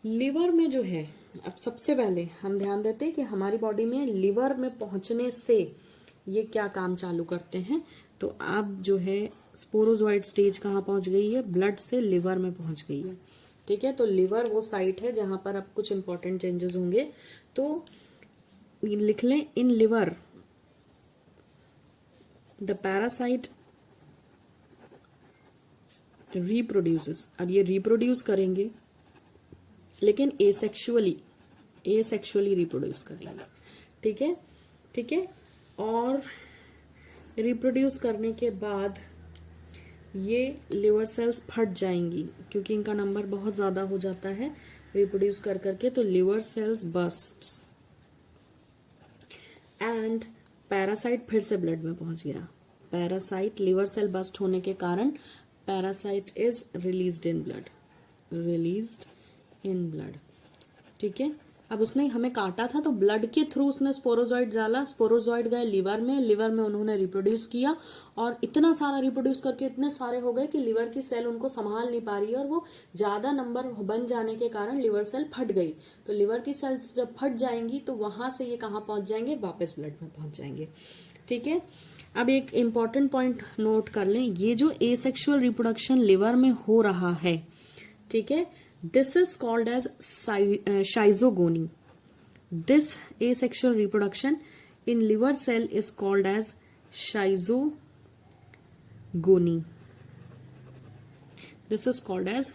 लिवर में जो है, अब सबसे पहले हम ध्यान देते हैं कि हमारी बॉडी में लिवर में पहुंचने से ये क्या काम चालू करते हैं। तो अब जो है स्पोरोजोइड स्टेज कहाँ पहुंच गई है? ब्लड से लिवर में पहुंच गई है। ठीक है, तो लिवर वो साइट है जहां पर अब कुछ इंपॉर्टेंट चेंजेस होंगे, तो लिख लें, in liver the parasite reproduces. अब ये रिप्रोड्यूस करेंगे लेकिन एसेक्सुअली, एसेक्सुअली रिप्रोड्यूस करेंगे। ठीक है, ठीक है। और रिप्रोड्यूस करने के बाद ये लिवर सेल्स फट जाएंगी क्योंकि इनका नंबर बहुत ज्यादा हो जाता है रिप्रोड्यूस कर करके, तो liver cells busts and parasite फिर से ब्लड में पहुंच गया। पैरासाइट, लिवर सेल बस्ट होने के कारण parasite is released in blood, released in blood. ठीक है, अब उसने हमें काटा था तो ब्लड के थ्रू उसने स्पोरोजॉइड डाला, स्पोरोजॉइड गए लिवर में, लिवर में उन्होंने रिप्रोड्यूस किया और इतना सारा रिप्रोड्यूस करके इतने सारे हो गए कि लिवर की सेल उनको संभाल नहीं पा रही है और वो ज्यादा नंबर बन जाने के कारण लिवर सेल फट गई। तो लिवर की सेल्स जब फट जाएंगी तो वहां से ये कहाँ पहुंच जाएंगे, वापस ब्लड में पहुंच जाएंगे। ठीक है, अब एक इंपॉर्टेंट पॉइंट नोट कर लें, ये जो एसेक्सुअल रिप्रोडक्शन लिवर में हो रहा है, ठीक है, this is called as schizogony. This asexual reproduction in liver cell is called as schizogony. This is called as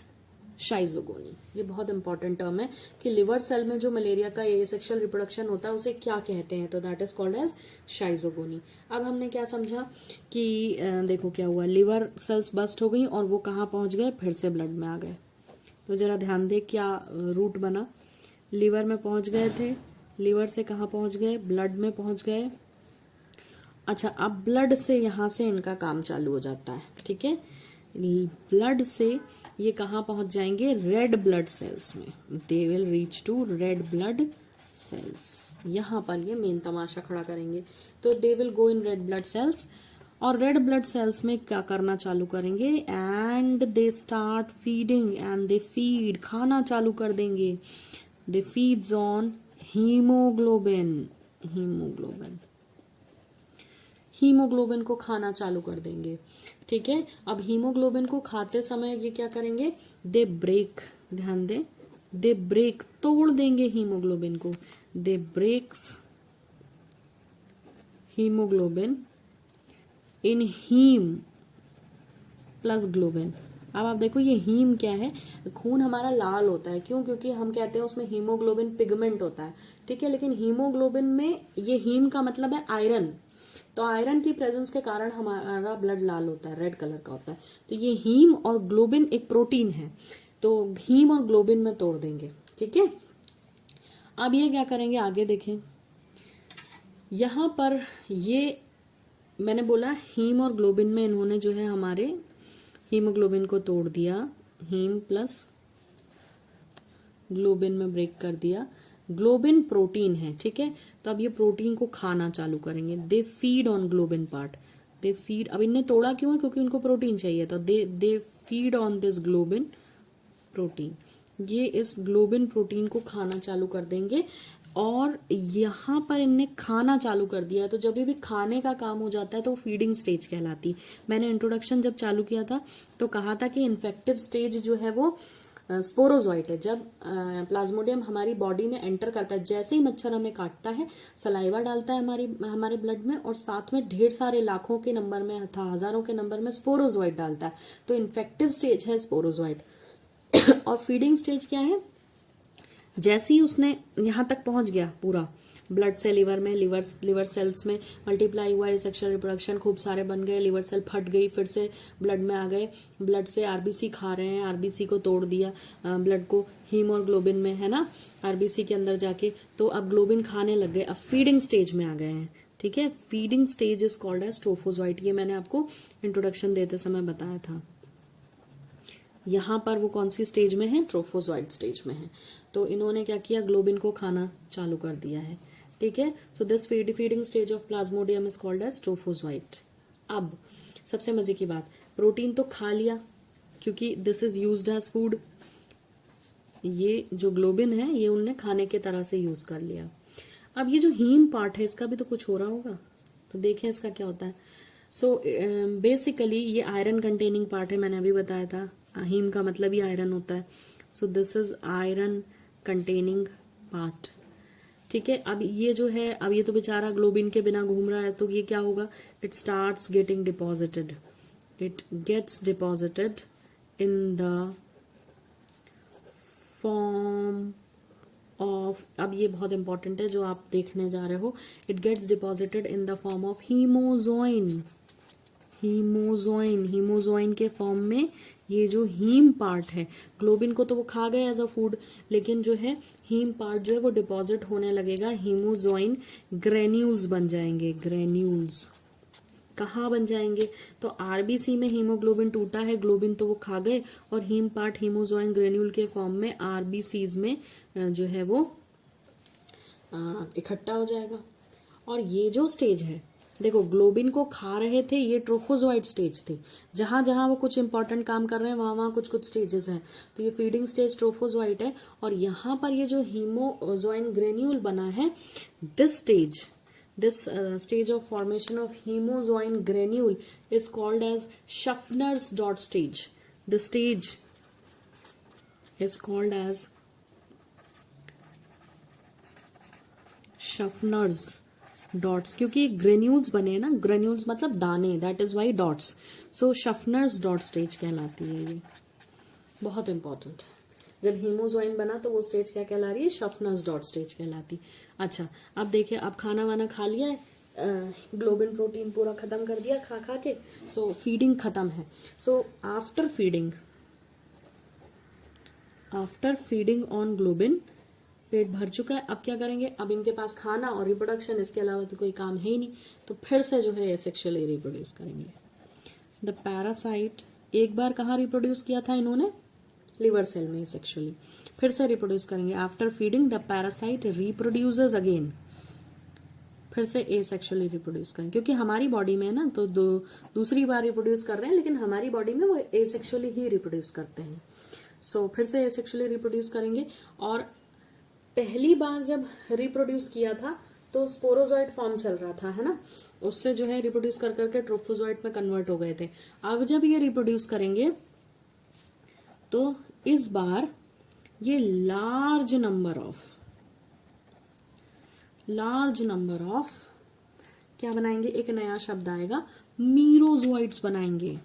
schizogony. ये बहुत इंपॉर्टेंट टर्म है कि लिवर सेल में जो मलेरिया का एसेक्सुअल रिप्रोडक्शन होता है उसे क्या कहते हैं, तो that is called as schizogony. अब हमने क्या समझा कि देखो क्या हुआ, लिवर सेल्स बस्ट हो गई और वो कहाँ पहुंच गए, फिर से ब्लड में आ गए। तो जरा ध्यान दे क्या रूट बना, लिवर में पहुंच गए थे, लिवर से कहाँ पहुंच गए, ब्लड में पहुंच गए। अच्छा, अब ब्लड से यहां से इनका काम चालू हो जाता है। ठीक है, ब्लड से ये कहाँ पहुंच जाएंगे, रेड ब्लड सेल्स में, they will reach to red blood cells. यहां पर ये मेन तमाशा खड़ा करेंगे, तो they will go in red blood cells और रेड ब्लड सेल्स में क्या करना चालू करेंगे, and they start feeding and they feed, खाना चालू कर देंगे। They feeds on haemoglobin, haemoglobin, haemoglobin को खाना चालू कर देंगे। ठीक है, अब हीमोग्लोबिन को खाते समय ये क्या करेंगे, दे ब्रेक, ध्यान दे, दे ब्रेक, तोड़ देंगे हीमोग्लोबिन को, they breaks haemoglobin in haem plus globin. अब आप देखो ये हीम क्या है, खून हमारा लाल होता है, क्यों, क्योंकि हम कहते हैं उसमें हीमोग्लोबिन पिगमेंट होता है। ठीक है, लेकिन हीमोग्लोबिन में ये हीम का मतलब है आयरन, तो आयरन की प्रेजेंस के कारण हमारा ब्लड लाल होता है, रेड कलर का होता है। तो ये हीम और ग्लोबिन एक प्रोटीन है, तो हीम और ग्लोबिन में तोड़ देंगे। ठीक है, अब ये क्या करेंगे, आगे देखें, यहां पर ये मैंने बोला हीम और ग्लोबिन में इन्होंने जो है हमारे हीमोग्लोबिन को तोड़ दिया, हीम प्लस ग्लोबिन में ब्रेक कर दिया। ग्लोबिन प्रोटीन है, ठीक है, तो अब ये प्रोटीन को खाना चालू करेंगे। दे feed on globin part, they feed, अब इन्हें तोड़ा क्यों है, क्योंकि उनको प्रोटीन चाहिए, तो दे feed on this globin protein. ये इस ग्लोबिन प्रोटीन को खाना चालू कर देंगे और यहां पर इनने खाना चालू कर दिया है, तो जब भी खाने का काम हो जाता है तो फीडिंग स्टेज कहलाती। मैंने इंट्रोडक्शन जब चालू किया था तो कहा था कि इन्फेक्टिव स्टेज जो है वो स्पोरोजॉइट है। जब प्लाज्मोडियम हमारी बॉडी में एंटर करता है, जैसे ही मच्छर हमें काटता है, सलाइवा डालता है हमारे ब्लड में और साथ में ढेर सारे लाखों के नंबर में अथवा हजारों के नंबर में स्पोरोजॉइट डालता है, तो इन्फेक्टिव स्टेज है स्पोरोजॉइट। और फीडिंग स्टेज क्या है, जैसे ही उसने यहां तक पहुंच गया पूरा ब्लड से लिवर में, लिवर सेल्स में मल्टीप्लाई हुआ, सेक्सुअल रिप्रोडक्शन खूब सारे बन गए, लिवर सेल फट गई, फिर से ब्लड में आ गए, ब्लड से आरबीसी खा रहे हैं, आरबीसी को तोड़ दिया, ब्लड को हीम और ग्लोबिन में, है ना, आरबीसी के अंदर जाके, तो अब ग्लोबिन खाने लग गए, अब फीडिंग स्टेज में आ गए हैं। ठीक है, feeding stage is called as trophozoite, ये मैंने आपको इंट्रोडक्शन देते समय बताया था। यहां पर वो कौन सी स्टेज में है, ट्रोफोजॉइट स्टेज में है। तो इन्होंने क्या किया, ग्लोबिन को खाना चालू कर दिया है। ठीक है, so this feeding stage of plasmodium is called as trophozoite. अब सबसे मजे की बात, प्रोटीन तो खा लिया क्योंकि this is used as food, ये जो ग्लोबिन है ये उनने खाने के तरह से यूज कर लिया। अब ये जो हीम पार्ट है इसका भी तो कुछ हो रहा होगा, तो देखें इसका क्या होता है। सो बेसिकली ये आयरन कंटेनिंग पार्ट है, मैंने अभी बताया था, हीम का मतलब ही आयरन होता है। So this is iron containing part. ठीक है, अब ये जो है, अब ये तो बेचारा ग्लोबिन के बिना घूम रहा है, तो ये क्या होगा, it starts getting deposited, it gets deposited in the form of, अब ये बहुत इंपॉर्टेंट है जो आप देखने जा रहे हो, it gets deposited in the form of hemozoin. Hemozoin के फॉर्म में ये जो हीम पार्ट है, ग्लोबिन को तो वो खा गए एज अ फूड, लेकिन जो है हीम पार्ट जो है वो डिपॉजिट होने लगेगा, हीमोजोइन ग्रेन्यूल्स बन जाएंगे। ग्रेन्यूल्स कहाँ बन जाएंगे? तो आरबीसी में हीमोग्लोबिन टूटा है, ग्लोबिन तो वो खा गए, और हीम पार्ट हीमोजोइन ग्रेन्यूल के फॉर्म में आरबीसीज में जो है वो इकट्ठा हो जाएगा। और ये जो स्टेज है, देखो ग्लोबिन को खा रहे थे, ये ट्रोफोजोइड स्टेज थे, जहां जहां वो कुछ इंपॉर्टेंट काम कर रहे हैं वहां वहां कुछ कुछ स्टेजेस हैं। तो ये फीडिंग स्टेज ट्रोफोजोइड है, और यहां पर ये जो हीमोजोइन ग्रेन्यूल बना है, this stage of formation of hemozoin granule is called as Schaffner's dot stage. The stage is called as Schaffner's dots, क्योंकि ग्रेन्यूल्स बने ना, ग्रेन्यूल्स मतलब दाने, that is why dots. So Schaffner's dot stage कहलाती है ये, बहुत इंपॉर्टेंट। जब हीमोजोइन बना तो वो स्टेज क्या कहला रही है? Schaffner's dot stage कहलाती। अच्छा, अब देखिए, अब खाना वाना खा लिया है, ग्लोबिन प्रोटीन पूरा खत्म कर दिया खा खा के, सो फीडिंग खत्म है। So after feeding on globin, पेट भर चुका है, अब क्या करेंगे? अब इनके पास खाना और रिप्रोडक्शन, इसके अलावा तो कोई काम है ही नहीं, तो फिर से जो है सेक्सुअली रिप्रोड्यूस करेंगे। द पैरासाइट, एक बार कहाँ रिप्रोड्यूस किया था इन्होंने? लिवर सेल में सेक्सुअली, फिर से रिप्रोड्यूस करेंगे। After feeding the parasite reproduces again, फिर से एसेक्सुअली रिप्रोड्यूस करेंगे, क्योंकि हमारी बॉडी में ना तो दूसरी बार रिप्रोड्यूस कर रहे हैं, लेकिन हमारी बॉडी में वो एसेक्सुअली ही रिप्रोड्यूस करते हैं। सो फिर से एसेक्सुअली रिप्रोड्यूस करेंगे। और पहली बार जब रिप्रोड्यूस किया था तो स्पोरोजॉइड फॉर्म चल रहा था, है ना, उससे जो है रिप्रोड्यूस कर करके ट्रोफोजॉइड में कन्वर्ट हो गए थे। अब जब ये रिप्रोड्यूस करेंगे तो इस बार ये लार्ज नंबर ऑफ क्या बनाएंगे? एक नया शब्द आएगा, मीरोजोइड्स बनाएंगे।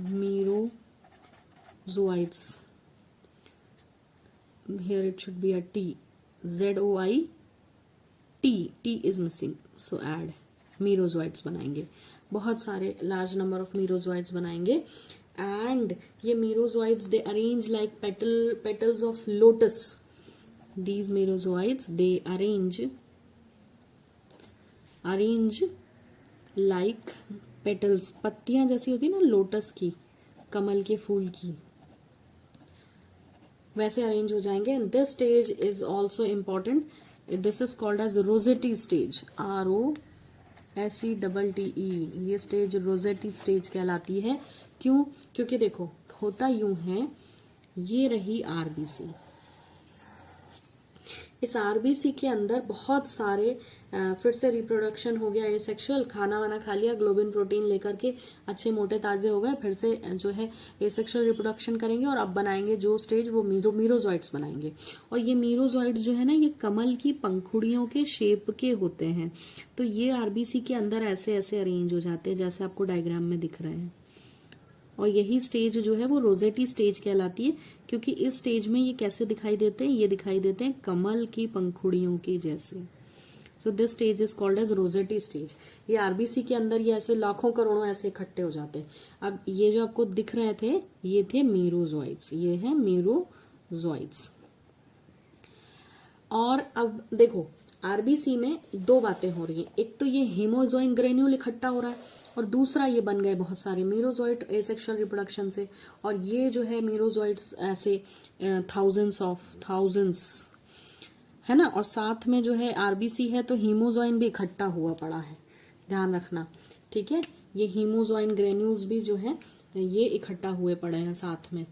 मीरोजोइड्स, here it should be a T, ZOIT, T is missing, so add, मीरोजोइड्स बनाएंगे, बहुत सारे लार्ज नंबर ऑफ मीरोजोइड्स बनाएंगे। एंड ये merozoids they arrange like petals of lotus. These merozoids they arrange like petals, पत्तियां जैसी होती है ना लोटस की, कमल के फूल की, वैसे अरेंज हो जाएंगे। And this stage is also important, this is called as rosette stage, ROSETTE। ये स्टेज रोजेटी स्टेज कहलाती है। क्यों? क्योंकि देखो होता यूं है, ये रही आरबीसी, इस आरबीसी के अंदर बहुत सारे फिर से रिप्रोडक्शन हो गया, एसेक्सुअल, खाना वाना खा लिया, ग्लोबिन प्रोटीन लेकर के अच्छे मोटे ताजे हो गए, फिर से जो है एसेक्सुअल रिप्रोडक्शन करेंगे और अब बनाएंगे जो स्टेज, वो मीरोजोइड्स बनाएंगे। और ये मीरोजोइड्स जो है ना, ये कमल की पंखुड़ियों के शेप के होते हैं। तो ये आरबीसी के अंदर ऐसे ऐसे अरेंज हो जाते हैं जैसे आपको डायग्राम में दिख रहे हैं। और यही स्टेज जो है वो रोजेटी स्टेज कहलाती है, क्योंकि इस स्टेज में ये कैसे दिखाई देते हैं? ये दिखाई देते हैं कमल की पंखुड़ियों के जैसे। So this stage is called as rosette stage. ये आरबीसी के अंदर ये ऐसे लाखों करोड़ों ऐसे इकट्ठे हो जाते हैं। अब ये जो आपको दिख रहे थे, ये थे मीरोजोइड्स, ये है मीरोजोइड्स। और अब देखो आरबीसी में दो बातें हो रही हैं, एक तो ये हीमोजोइन ग्रेन्यूल इकट्ठा हो रहा है, और दूसरा ये बन गए बहुत सारे मीरोजोइड एसेक्सुअल रिप्रोडक्शन से। और ये जो है मीरोजोइड्स ऐसे थाउजेंड्स है ना, और साथ में जो है आरबीसी है तो हीमोजोइन भी इकट्ठा हुआ पड़ा है, ध्यान रखना, ठीक है। ये हीमोजोइन ग्रेन्यूल्स भी जो है ये इकट्ठा हुए पड़े हैं साथ में।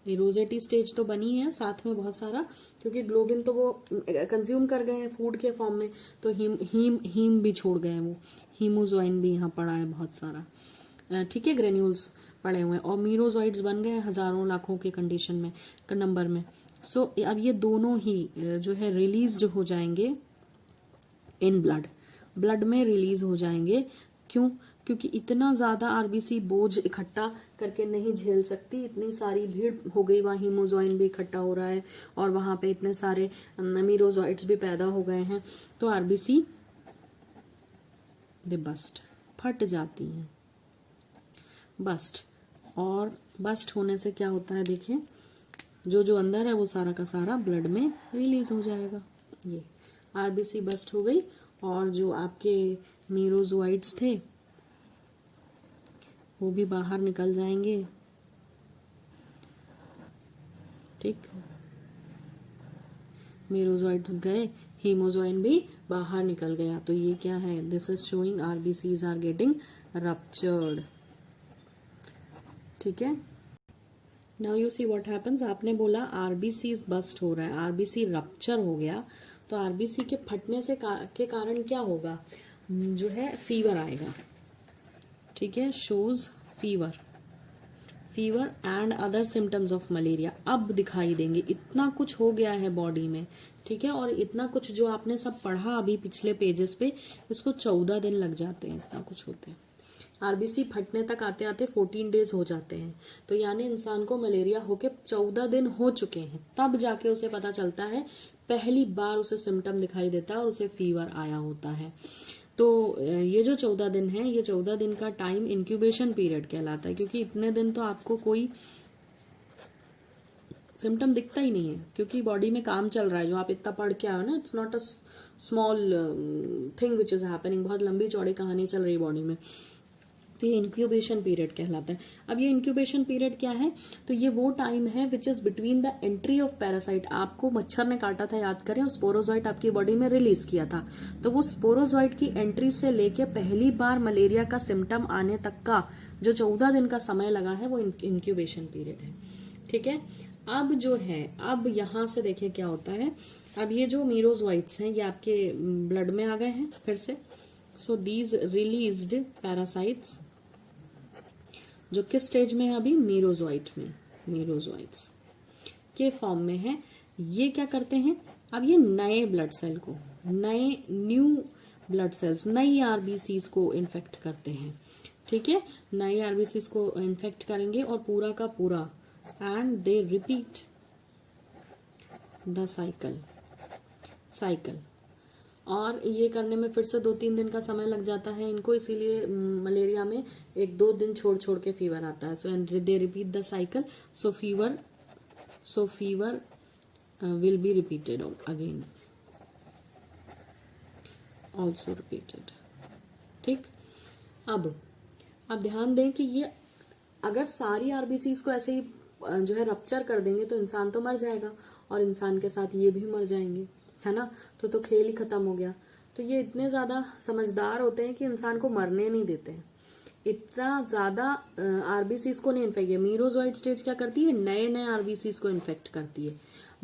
ये रोजेटी स्टेज तो बनी है, साथ में बहुत सारा, क्योंकि ग्लोबिन तो वो कंज्यूम कर गए हैं फूड के फॉर्म में, तो हीम भी छोड़ गए हैं, वो हीमोजोइन भी यहाँ पड़ा है बहुत सारा, ठीक है, ग्रेन्यूल्स पड़े हुए हैं, और मीरोजोइड्स बन गए हजारों लाखों के कंडीशन में, नंबर में। सो अब ये दोनों ही जो है रिलीज हो जाएंगे इन ब्लड में रिलीज हो जाएंगे। क्यों? क्योंकि इतना ज्यादा आरबीसी बोझ इकट्ठा करके नहीं झेल सकती, इतनी सारी भीड़ हो गई, वहां हीमोजोइन भी इकट्ठा हो रहा है और वहां पे इतने सारे मीरोजॉइट्स भी पैदा हो गए हैं, तो आरबीसी दे बस्ट, फट जाती हैं, बस्ट। और बस्ट होने से क्या होता है, देखिए जो अंदर है वो सारा का सारा ब्लड में रिलीज हो जाएगा। ये आरबीसी बस्ट हो गई और जो आपके मीरोजोइट्स थे वो भी बाहर निकल जाएंगे, ठीक। मीरोजोइट्स गए, हीमोजोइन भी बाहर निकल गया, तो ये क्या है, this is showing RBCs are getting ruptured, ठीक है। Now you see what happens, आपने बोला आरबीसी बस्ट हो रहा है, आरबीसी रप्चर हो गया, तो आरबीसी के फटने से के कारण क्या होगा, जो है फीवर आएगा, ठीक है, shows fever, fever and other symptoms of malaria अब दिखाई देंगे। इतना कुछ हो गया है बॉडी में, ठीक है, और इतना कुछ जो आपने सब पढ़ा अभी पिछले पेजेस पे, इसको 14 दिन लग जाते हैं, इतना कुछ होते हैं। आरबीसी फटने तक आते आते 14 डेज हो जाते हैं, तो यानी इंसान को मलेरिया होके 14 दिन हो चुके हैं, तब जाके उसे पता चलता है, पहली बार उसे सिम्टम दिखाई देता है और उसे फीवर आया होता है। तो ये जो 14 दिन है, ये 14 दिन का टाइम इंक्यूबेशन पीरियड कहलाता है, क्योंकि इतने दिन तो आपको कोई सिम्टम दिखता ही नहीं है, क्योंकि बॉडी में काम चल रहा है, जो आप इतना पढ़ के आए ना, it's not a small thing which is happening, बहुत लंबी चौड़ी कहानी चल रही है बॉडी में, तो ये इंक्यूबेशन पीरियड कहलाता है। अब ये इंक्यूबेशन पीरियड क्या है, तो ये वो टाइम है which is between the entry of parasite, आपको मच्छर ने काटा था, याद करें, और स्पोरोजॉइट आपकी बॉडी में रिलीज किया था, तो वो स्पोरोजॉइट की एंट्री से लेके पहली बार मलेरिया का सिम्टम आने तक का जो 14 दिन का समय लगा है, वो इंक्यूबेशन पीरियड है, ठीक है। अब जो है, अब यहां से देखिए क्या होता है, अब ये जो मीरोजोइट्स हैं ये आपके ब्लड में आ गए हैं फिर से, सो दीज रिलीज्ड पैरासाइट्स जो किस स्टेज में है अभी, मीरोजोइट में, मीरोजोइट्स के फॉर्म में है, ये क्या करते हैं, अब ये नए ब्लड सेल को, नए न्यू ब्लड सेल्स, नई आरबीसीज को इन्फेक्ट करते हैं, ठीक है, नए आरबीसीज को इन्फेक्ट करेंगे और पूरा का पूरा, and they repeat the cycle, और ये करने में फिर से 2-3 दिन का समय लग जाता है इनको, इसीलिए मलेरिया में 1-2 दिन छोड़ छोड़ के फीवर आता है, so and they repeat the cycle, so fever will be repeated again, also repeated, ठीक। अब ध्यान दें कि ये अगर सारी आरबीसीज को ऐसे ही जो है रप्चर कर देंगे तो इंसान तो मर जाएगा, और इंसान के साथ ये भी मर जाएंगे, है ना, तो खेल ही खत्म हो गया। तो ये इतने ज्यादा समझदार होते हैं कि इंसान को मरने नहीं देते हैं, इतना ज्यादा आरबीसीज को नहीं इन्फेक्ट, मीरोजोइट स्टेज क्या करती है, नए नए आरबीसीज को इन्फेक्ट करती है।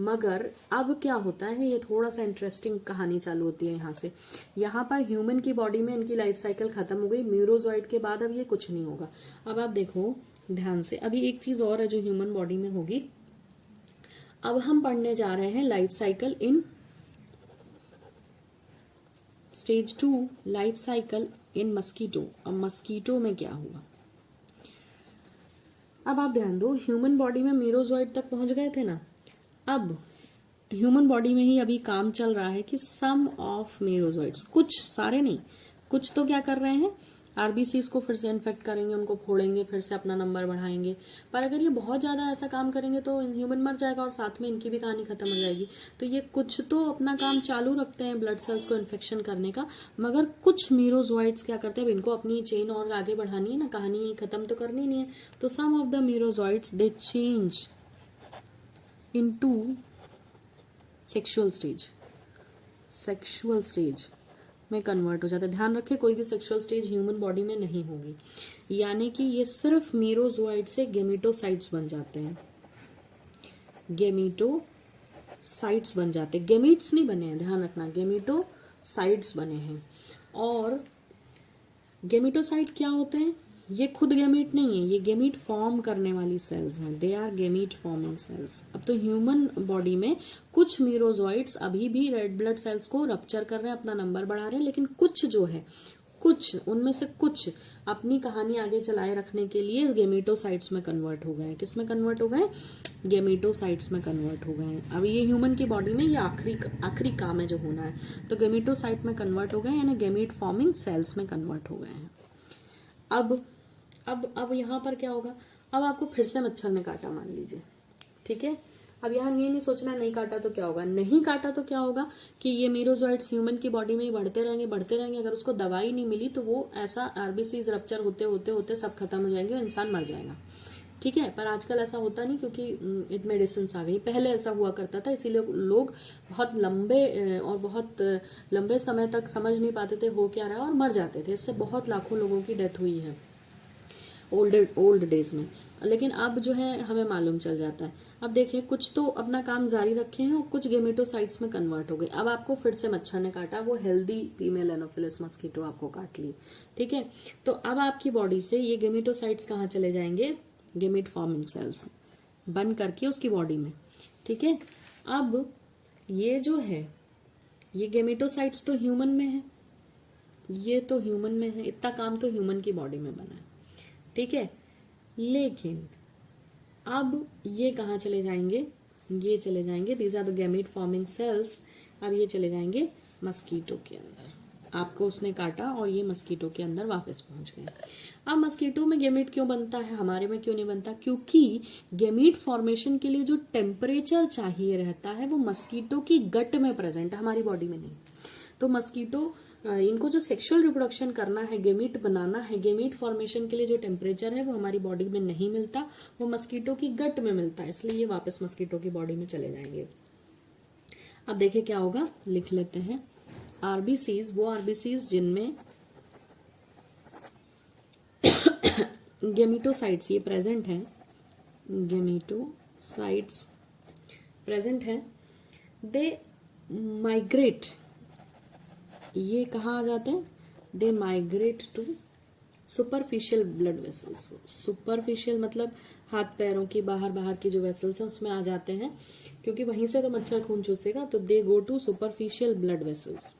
मगर अब क्या होता है, ये थोड़ा सा इंटरेस्टिंग कहानी चालू होती है यहाँ से, यहाँ पर ह्यूमन की बॉडी में इनकी लाइफ साइकिल खत्म हो गई, मीरोजोइट के बाद अब ये कुछ नहीं होगा। अब आप देखो ध्यान से, अभी एक चीज और है जो ह्यूमन बॉडी में होगी, अब हम पढ़ने जा रहे हैं life cycle in stage 2, life cycle in mosquito. अब मस्कीटो में क्या हुआ, अब आप ध्यान दो, ह्यूमन बॉडी में मीरोजोइट तक पहुंच गए थे ना, अब ह्यूमन बॉडी में ही अभी काम चल रहा है कि सम ऑफ मीरोजोइट्स, कुछ, सारे नहीं, कुछ तो क्या कर रहे हैं, आरबीसीज को फिर से इन्फेक्ट करेंगे, उनको फोड़ेंगे, फिर से अपना नंबर बढ़ाएंगे। पर अगर ये बहुत ज्यादा ऐसा काम करेंगे तो ह्यूमन मर जाएगा और साथ में इनकी भी कहानी खत्म हो जाएगी। तो ये कुछ तो अपना काम चालू रखते हैं ब्लड सेल्स को इन्फेक्शन करने का, मगर कुछ मीरोजोइट्स क्या करते हैं, इनको अपनी चेन और आगे बढ़ानी है ना, कहानी खत्म तो करनी नहीं है, तो some of the merozoites they change into sexual stage में कन्वर्ट हो जाता है। ध्यान रखें, कोई भी सेक्सुअल स्टेज ह्यूमन बॉडी में नहीं होगी, यानी कि ये सिर्फ मीरोजोइट से गेमेटोसाइट्स बन जाते हैं, गेमेटोसाइट्स बन जाते हैं, गेमीट्स नहीं बने हैं, ध्यान रखना, गेमेटोसाइट्स बने हैं। और गेमेटोसाइट क्या होते हैं, ये खुद गेमीट नहीं है, ये गेमीट फॉर्म करने वाली सेल्स हैं, they are gamete forming cells. अब तो ह्यूमन बॉडी में कुछ मीरोजोइट्स अभी भी रेड ब्लड सेल्स को रप्चर कर रहे हैं, अपना नंबर बढ़ा रहे हैं, लेकिन कुछ जो है, कुछ उनमें से कुछ अपनी कहानी आगे चलाए रखने के लिए गेमेटोसाइट्स में कन्वर्ट हो गए। किस में कन्वर्ट हो गए? गेमेटोसाइट्स में कन्वर्ट हो गए। अब ये ह्यूमन की बॉडी में ये आखिरी काम है जो होना है। तो गेमेटोसाइट में कन्वर्ट हो गए, यानी गेमेट फॉर्मिंग सेल्स में कन्वर्ट हो गए हैं। अब यहाँ पर क्या होगा? अब आपको फिर से मच्छर ने काटा मान लीजिए, ठीक है। अब यहाँ ये नहीं सोचना नहीं काटा तो क्या होगा, नहीं काटा तो क्या होगा कि ये मीरोजोइट्स ह्यूमन की बॉडी में ही बढ़ते रहेंगे। अगर उसको दवाई नहीं मिली तो वो ऐसा आरबीसीज रप्चर होते होते होते सब खत्म हो जाएंगे और इंसान मर जाएगा, ठीक है। पर आजकल ऐसा होता नहीं क्योंकि मेडिसिन आ गई। पहले ऐसा हुआ करता था, इसीलिए लोग बहुत लंबे समय तक समझ नहीं पाते थे हो क्या रहा और मर जाते थे। इससे बहुत लाखों लोगों की डेथ हुई है ओल्ड डेज में। लेकिन अब जो है हमें मालूम चल जाता है। अब देखिए कुछ तो अपना काम जारी रखे हैं और कुछ गेमेटोसाइट्स में कन्वर्ट हो गए। अब आपको फिर से मच्छर ने काटा, वो हेल्दी फीमेल एनोफिलिस मस्कीटो आपको काट ली, ठीक है। तो अब आपकी बॉडी से ये गेमेटोसाइट्स कहाँ चले जाएंगे? गेमेट फॉर्मिंग सेल्स बन करके उसकी बॉडी में, ठीक है। अब ये जो है ये गेमेटोसाइट्स तो ह्यूमन में है, ये तो ह्यूमन में है, इतना काम तो ह्यूमन की बॉडी में बना है, ठीक है। लेकिन अब ये कहाँ चले जाएंगे? ये चले जाएंगे, these are the gamete forming cells. अब ये चले जाएंगे मस्कीटो के अंदर। आपको उसने काटा और ये मस्कीटो के अंदर वापस पहुंच गए। अब मस्कीटो में गैमेट क्यों बनता है, हमारे में क्यों नहीं बनता? क्योंकि गैमेट फॉर्मेशन के लिए जो टेम्परेचर चाहिए रहता है वो मस्कीटो की गट में प्रेजेंट है, हमारी बॉडी में नहीं। तो मस्कीटो इनको जो सेक्सुअल रिप्रोडक्शन करना है, गेमीट बनाना है, गेमीट फॉर्मेशन के लिए जो टेम्परेचर है वो हमारी बॉडी में नहीं मिलता, वो मस्कीटो की गट में मिलता है। इसलिए ये वापस मस्कीटो की बॉडी में चले जाएंगे। अब देखिए क्या होगा, लिख लेते हैं। आरबीसीज, वो आरबीसीज जिनमें गेमिटोसाइट्स ये प्रेजेंट है, गेमिटोसाइट्स प्रेजेंट है, दे माइग्रेट, ये कहाँ आ जाते हैं? They migrate to superficial blood vessels. Superficial मतलब हाथ पैरों की बाहर की जो वेसल्स हैं उसमें आ जाते हैं, क्योंकि वहीं से तो मच्छर खून चूसेगा। तो they go to superficial blood vessels.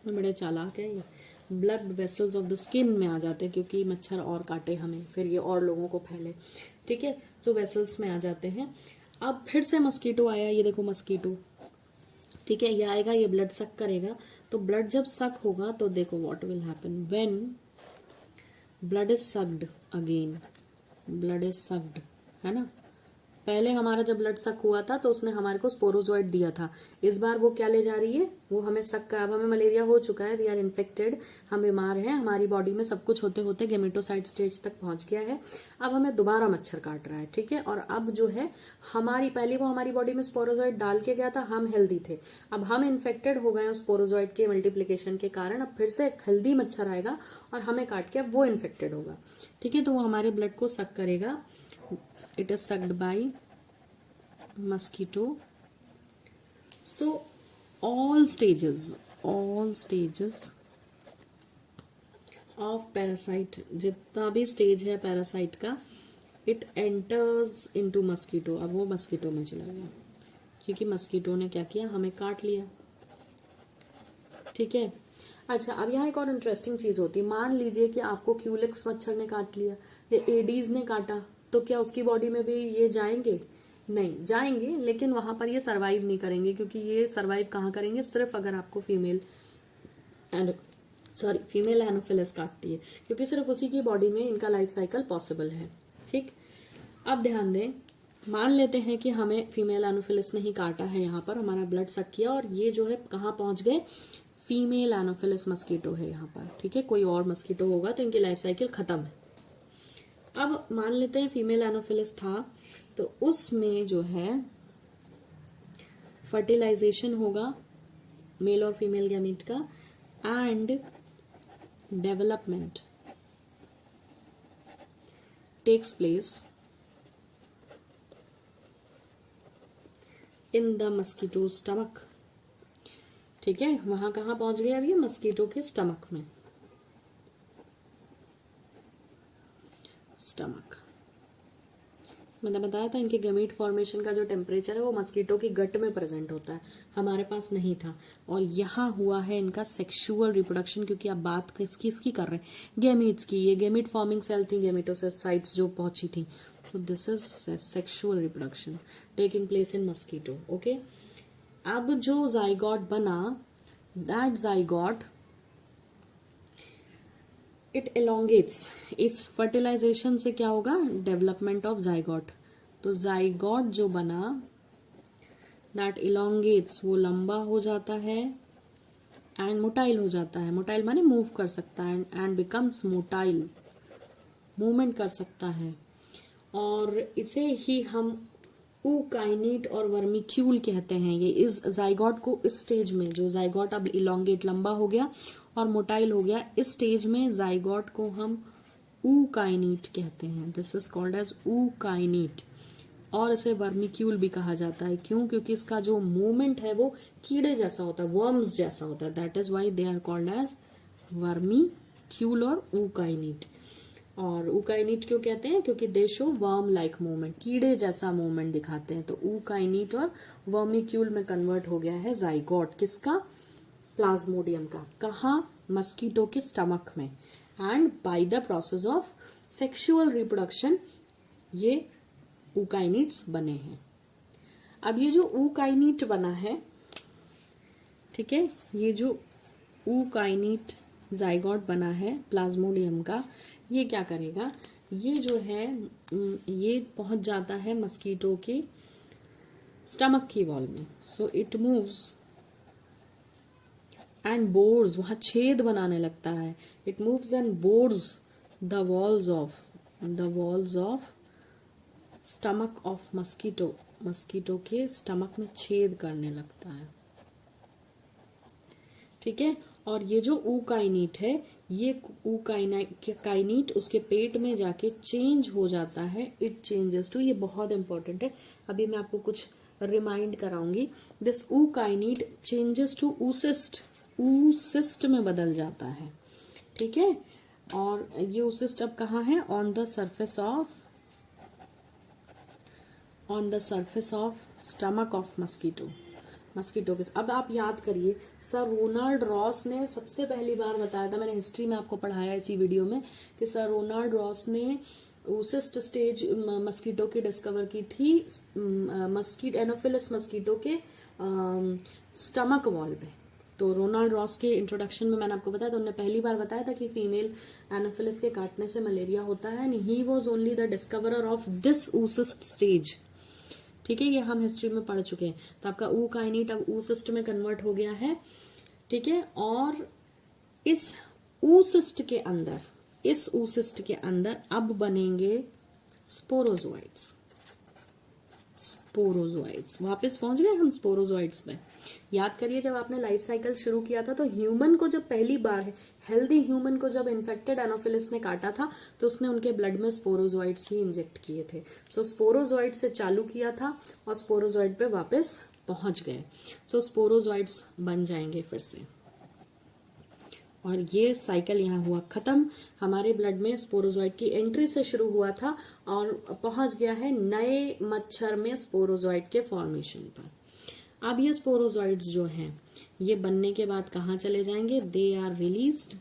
बड़े चालाक है ये। Blood vessels of the skin में आ जाते हैं, क्योंकि मच्छर और काटे हमें, फिर ये और लोगों को फैले, ठीक है। जो वेसल्स में आ जाते हैं। अब फिर से मस्कीटो आया, ये देखो मस्कीटो, ठीक है। ये आएगा, ये ब्लड सक करेगा। तो ब्लड जब सक होगा तो देखो what will happen when blood is sucked again. Blood is sucked, है ना। पहले हमारा जब ब्लड सक हुआ था तो उसने हमारे को स्पोरोजोइड दिया था। इस बार वो क्या ले जा रही है? वो हमें सक का, अब हमें मलेरिया हो चुका है, वी आर इन्फेक्टेड, हम बीमार हैं, हमारी बॉडी में सब कुछ होते होते गेमेटोसाइट स्टेज तक पहुंच गया है। अब हमें दोबारा मच्छर काट रहा है, ठीक है। और अब जो है पहले वो हमारी बॉडी में स्पोरोजोइड डाल के गया था, हम हेल्दी थे। अब हम इन्फेक्टेड हो गए स्पोरोजोइड के मल्टीप्लीकेशन के कारण। अब फिर से एक हेल्दी मच्छर आएगा और हमें काट के अब वो इन्फेक्टेड होगा, ठीक है। तो वो हमारे ब्लड को सक करेगा। It is sucked by mosquito. So all stages of parasite, जितना भी स्टेज है पैरासाइट का, it enters into mosquito. अब वो मस्कीटो में चला गया, क्योंकि मस्कीटो ने क्या किया? हमें काट लिया, ठीक है। अच्छा, अब यहाँ एक और इंटरेस्टिंग चीज होती है। मान लीजिए कि आपको क्यूलिक्स मच्छर ने काट लिया या एडीज ने काटा, तो क्या उसकी बॉडी में भी ये जाएंगे? नहीं जाएंगे, लेकिन वहां पर ये सरवाइव नहीं करेंगे, क्योंकि ये सरवाइव कहाँ करेंगे? सिर्फ अगर आपको फीमेल एनोफिलिस काटती है, क्योंकि सिर्फ उसी की बॉडी में इनका लाइफ साइकिल पॉसिबल है, ठीक। अब ध्यान दें, मान लेते हैं कि हमें फीमेल एनोफिलिस ने ही काटा है, यहाँ पर हमारा ब्लड सक किया और ये जो है कहाँ पहुंच गए? फीमेल एनोफिलिस मस्कीटो है यहाँ पर, ठीक है। कोई और मस्कीटो होगा तो इनकी लाइफ साइकिल खत्म है। अब मान लेते हैं फीमेल एनोफिलिस था, तो उसमें जो है फर्टिलाइजेशन होगा मेल और फीमेल गैमीट का, and development takes place in the mosquito stomach, ठीक है। वहां कहां पहुंच गए? अब ये मस्कीटो के स्टमक में, स्टमक, मैंने बताया था इनके गैमीट फॉर्मेशन का जो टेम्परेचर है वो मस्कीटो की गट में प्रेजेंट होता है, हमारे पास नहीं था। और यहाँ हुआ है इनका सेक्सुअल रिप्रोडक्शन, क्योंकि आप बात किसकी कर रहे हैं, गैमीट्स की। ये गैमीट फॉर्मिंग सेल थी, गैमेटोसाइट्स जो पहुंची थी। सो this is sexual reproduction taking place in mosquito. Okay, अब जो जाइगोट बना, दैट जाइगोट इट एलोंगेट्स। इस फर्टिलाइजेशन से क्या होगा, डेवलपमेंट ऑफ जाइगोट। तो जाइगोट जो बना दैट एलोंगेट्स, वो लंबा हो जाता है एंड मोटाइल हो जाता है। मोटाइल माने मूव कर सकता है, एंड बिकम्स मोटाइल, मूवमेंट कर सकता है। और इसे ही हम ऊकाइनेट और वर्मिक्यूल कहते हैं। ये इस जाइगोट को इस स्टेज में, जो जाइगोट अब इलोंगेट लंबा हो गया और मोटाइल हो गया, इस स्टेज में जाइगोट को हम ऊकाइनेट कहते हैं। This is called as ookinete. और इसे वर्मिक्यूल भी कहा जाता है। क्यों? क्योंकि इसका जो मूवमेंट है वो कीड़े जैसा होता है, वर्म्स जैसा होता है। That is why they are called as vermicule और ऊकाइनेट। और ऊकाइनेट क्यों कहते हैं? क्योंकि they show worm like movement, कीड़े जैसा मूवमेंट दिखाते हैं। तो ऊकाइनेट और वर्मिक्यूल में कन्वर्ट हो गया है जाइगोट। किसका? प्लाज्मोडियम का। कहा? मस्कीटो के स्टमक में। And by the process of sexual reproduction ये ऊकाइनेट्स बने हैं। अब ये जो ऊकाइनेट बना है, ठीक है, ये जो ऊकाइनेट जाइगोट बना है प्लाज्मोडियम का, ये क्या करेगा, ये जो है ये पहुंच जाता है मस्कीटो के स्टमक की वॉल में। So it moves and bores, वहां छेद बनाने लगता है। It moves and bores the walls of stomach of mosquito. Mosquito के स्टमक में छेद करने लगता है, ठीक है। और ये जो ऊकाइनेट है, ये ऊकाइनेट उसके पेट में जाके चेंज हो जाता है। इट चेंजेस टू, ये बहुत इंपॉर्टेंट है, अभी मैं आपको कुछ रिमाइंड कराऊंगी। दिस ऊकाइनेट चेंजेस टू ऊसिस्ट, ऊसिस्ट में बदल जाता है, ठीक है। और ये ऊसिस्ट अब कहाँ है? On the surface of stomach of mosquito के। अब आप याद करिए, सर रोनाल्ड रॉस ने सबसे पहली बार बताया था, मैंने हिस्ट्री में आपको पढ़ाया इसी वीडियो में, कि सर रोनाल्ड रॉस ने ऊसिस्ट स्टेज मस्कीटो की डिस्कवर की थी एनोफिलस मस्कीटो के स्टमक वॉल पे। तो रोनाल्ड रॉस के इंट्रोडक्शन में मैंने आपको बताया था, उन्होंने पहली बार बताया था कि फीमेल एनोफिलस के काटने से मलेरिया होता है, and he was only the discoverer of this oocyst stage, ठीक है। ये हम हिस्ट्री में पढ़ चुके हैं। तो आपका ऊकाइनेट अब ऊसिस्ट में कन्वर्ट हो गया है, ठीक है। और इस ऊसिस्ट के अंदर अब बनेंगे स्पोरोजोइट्स। वापस पहुंच गए हम स्पोरोजोइट्स पे। याद करिए, जब आपने लाइफ साइकिल शुरू किया था तो ह्यूमन को जब पहली बार, हेल्दी ह्यूमन को जब इन्फेक्टेड एनोफिलिस ने काटा था, तो उसने उनके ब्लड में स्पोरोजोइट्स ही इंजेक्ट किए थे। सो स्पोरोजोइट से चालू किया था और स्पोरोजोइट पे वापस पहुंच गए। सो स्पोरोजोइट्स बन जाएंगे फिर से, और ये साइकिल यहाँ हुआ खत्म। हमारे ब्लड में स्पोरोजोइट की एंट्री से शुरू हुआ था और पहुंच गया है नए मच्छर में स्पोरोजोइट के फॉर्मेशन पर। अब ये स्पोरोजोइट्स जो हैं, ये बनने के बाद कहाँ चले जाएंगे? They are released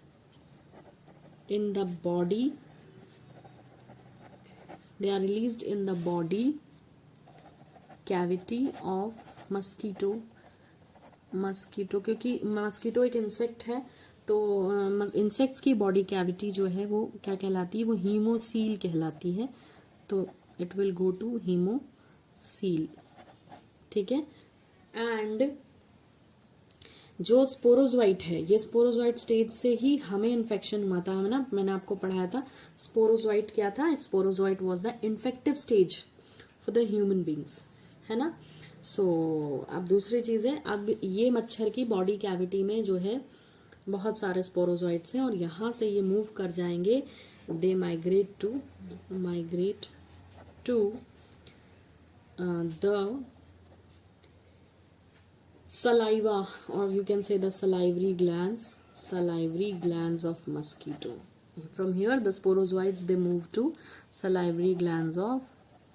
in the body cavity of mosquito. क्योंकि मस्कीटो एक इंसेक्ट है, तो इंसेक्ट्स की बॉडी कैविटी जो है वो क्या कहलाती है? वो हीमोसील कहलाती है। तो it will go to hemocoel, ठीक है। एंड जो स्पोरोजोइट है, ये स्पोरोजोइट स्टेज से ही हमें इन्फेक्शन हुआ था, है ना। मैंने आपको पढ़ाया था स्पोरोजोइट क्या था। Sporozoite was the infective stage for the human beings, है ना। सो अब दूसरी चीज है, अब ये मच्छर की बॉडी कैविटी में जो है बहुत सारे स्पोरोजोइट्स हैं, और यहां से ये मूव कर जाएंगे। They migrate to the saliva, or you can say the salivary glands of mosquito. From here the sporozoites, they move to salivary glands of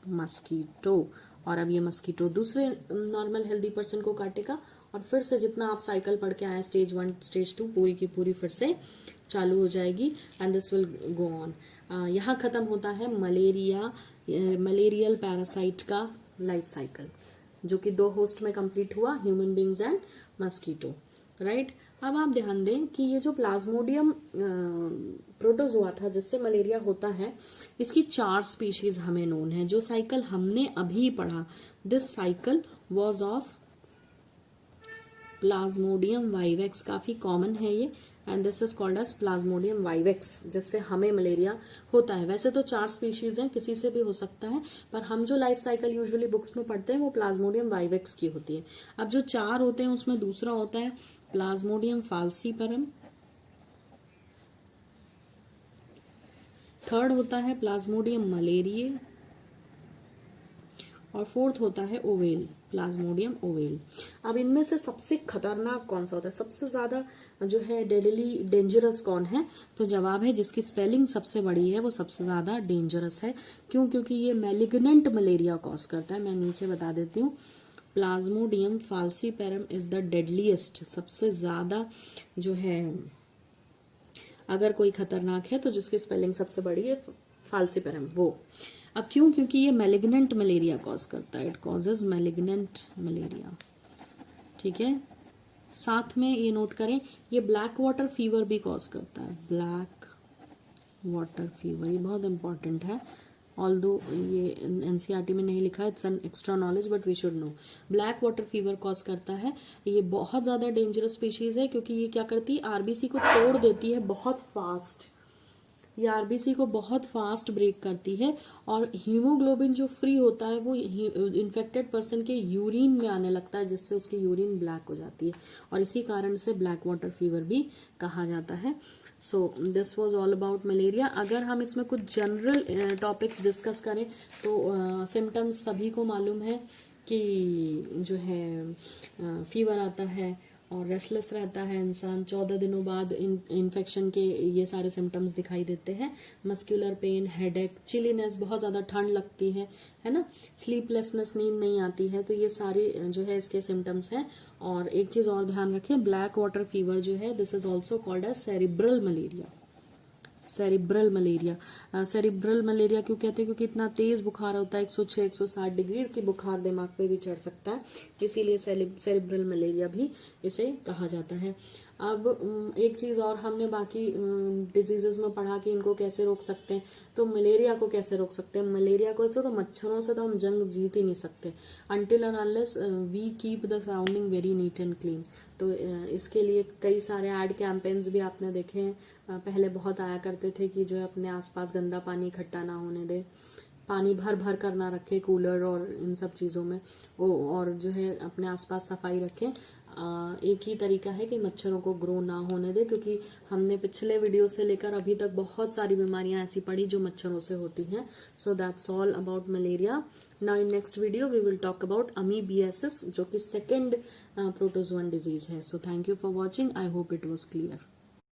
mosquito. और अब ये मस्कीटो दूसरे नॉर्मल हेल्दी पर्सन को काटेगा और फिर से जितना आप साइकिल पढ़ के आए स्टेज 1 स्टेज 2 पूरी की पूरी फिर से चालू हो जाएगी and this will go on. यहाँ खत्म होता है मलेरियल पैरासाइट का लाइफ साइकिल, जो कि 2 होस्ट में कंप्लीट हुआ, human beings and mosquito, right. अब आप ध्यान दें कि ये जो प्लाज्मोडियम प्रोटोजोआ था जिससे मलेरिया होता है, इसकी 4 स्पीशीज हमें नोन है। जो साइकिल हमने अभी पढ़ा, this cycle was of plasmodium vivax, काफी कॉमन है ये, and this is called as plasmodium vivax, जिससे हमें मलेरिया होता है। वैसे तो 4 स्पीशीज हैं, किसी से भी हो सकता है, पर हम जो लाइफ साइकिल यूजुअली बुक्स में पढ़ते हैं वो प्लाज्मोडियम वाइवेक्स की होती है। अब जो 4 होते हैं उसमें दूसरा होता है प्लाज्मोडियम फाल्सीपरम, थर्ड होता है प्लाज्मोडियम मलेरिये, और फोर्थ होता है ओवेल, प्लाज्मोडियम ओवेल। अब इनमें से सबसे खतरनाक कौन सा होता है, सबसे ज्यादा जो है डेडली डेंजरस कौन है? तो जवाब है जिसकी स्पेलिंग सबसे बड़ी है वो सबसे ज्यादा डेंजरस है। क्यों? क्योंकि ये मैलिग्नेंट मलेरिया कॉज करता है। मैं नीचे बता देती हूँ, Plasmodium falciparum is the deadliest, सबसे ज्यादा जो है अगर कोई खतरनाक है तो जिसकी स्पेलिंग सबसे बड़ी है फाल्सीपेरम वो। अब क्यों? क्योंकि ये मैलिग्नेंट मलेरिया कॉज करता है, इट कॉजेज मैलिग्नेंट मलेरिया, ठीक है। साथ में ये नोट करें, ये ब्लैक वाटर फीवर भी कॉज करता है, ब्लैक वाटर फीवर, ये बहुत इंपॉर्टेंट है। ऑल्दो ये एनसीईआरटी में नहीं लिखा, it's an extra knowledge but we should know. Black water fever cause करता है, ये बहुत ज्यादा डेंजरस स्पीशीज है क्योंकि ये क्या करती है, आरबीसी को तोड़ देती है बहुत फास्ट। ये आरबीसी को बहुत फास्ट ब्रेक करती है और हीमोग्लोबिन जो फ्री होता है वो इन्फेक्टेड पर्सन के यूरिन में आने लगता है, जिससे उसकी यूरिन ब्लैक हो जाती है और इसी कारण से ब्लैक वाटर फीवर भी कहा जाता है। So this was all about malaria. अगर हम इसमें कुछ जनरल टॉपिक्स डिस्कस करें तो सिम्टम्स सभी को मालूम है कि जो है फीवर आता है और रेस्टलेस रहता है इंसान, 14 दिनों बाद इन्फेक्शन के ये सारे सिम्टम्स दिखाई देते हैं। मस्कुलर पेन, हेडेक, चिलीनेस, बहुत ज्यादा ठंड लगती है ना, स्लीपलेसनेस, नींद नहीं आती है, तो ये सारे जो है इसके सिम्टम्स हैं। और एक चीज और ध्यान रखें, ब्लैक वाटर फीवर जो है this is also called as cerebral malaria. Cerebral malaria, cerebral malaria क्यों कहते हैं? क्योंकि इतना तेज बुखार होता है, 106-160 डिग्री की बुखार दिमाग पे भी चढ़ सकता है, इसीलिए सेरिब्रल मलेरिया भी इसे कहा जाता है। अब एक चीज और हमने बाकी डिजीजेस में पढ़ा कि इनको कैसे रोक सकते हैं, तो मलेरिया को कैसे रोक सकते हैं? मलेरिया को तो मच्छरों से तो हम जंग जीत ही नहीं सकते, until and unless we keep the surrounding very neat and clean. तो इसके लिए कई सारे एड कैंपेन्स भी आपने देखे हैं, पहले बहुत आया करते थे कि जो है अपने आसपास गंदा पानी इकट्ठा ना होने दे, पानी भर भर कर ना रखे कूलर और इन सब चीज़ों में, और जो है अपने आसपास सफाई रखें। एक ही तरीका है कि मच्छरों को ग्रो ना होने दे, क्योंकि हमने पिछले वीडियो से लेकर अभी तक बहुत सारी बीमारियां ऐसी पड़ी जो मच्छरों से होती हैं। So that's all about malaria. Now in next video we will talk about amoebiasis, जो कि सेकेंड प्रोटोजोअन डिजीज है। So thank you for watching, I hope it was clear.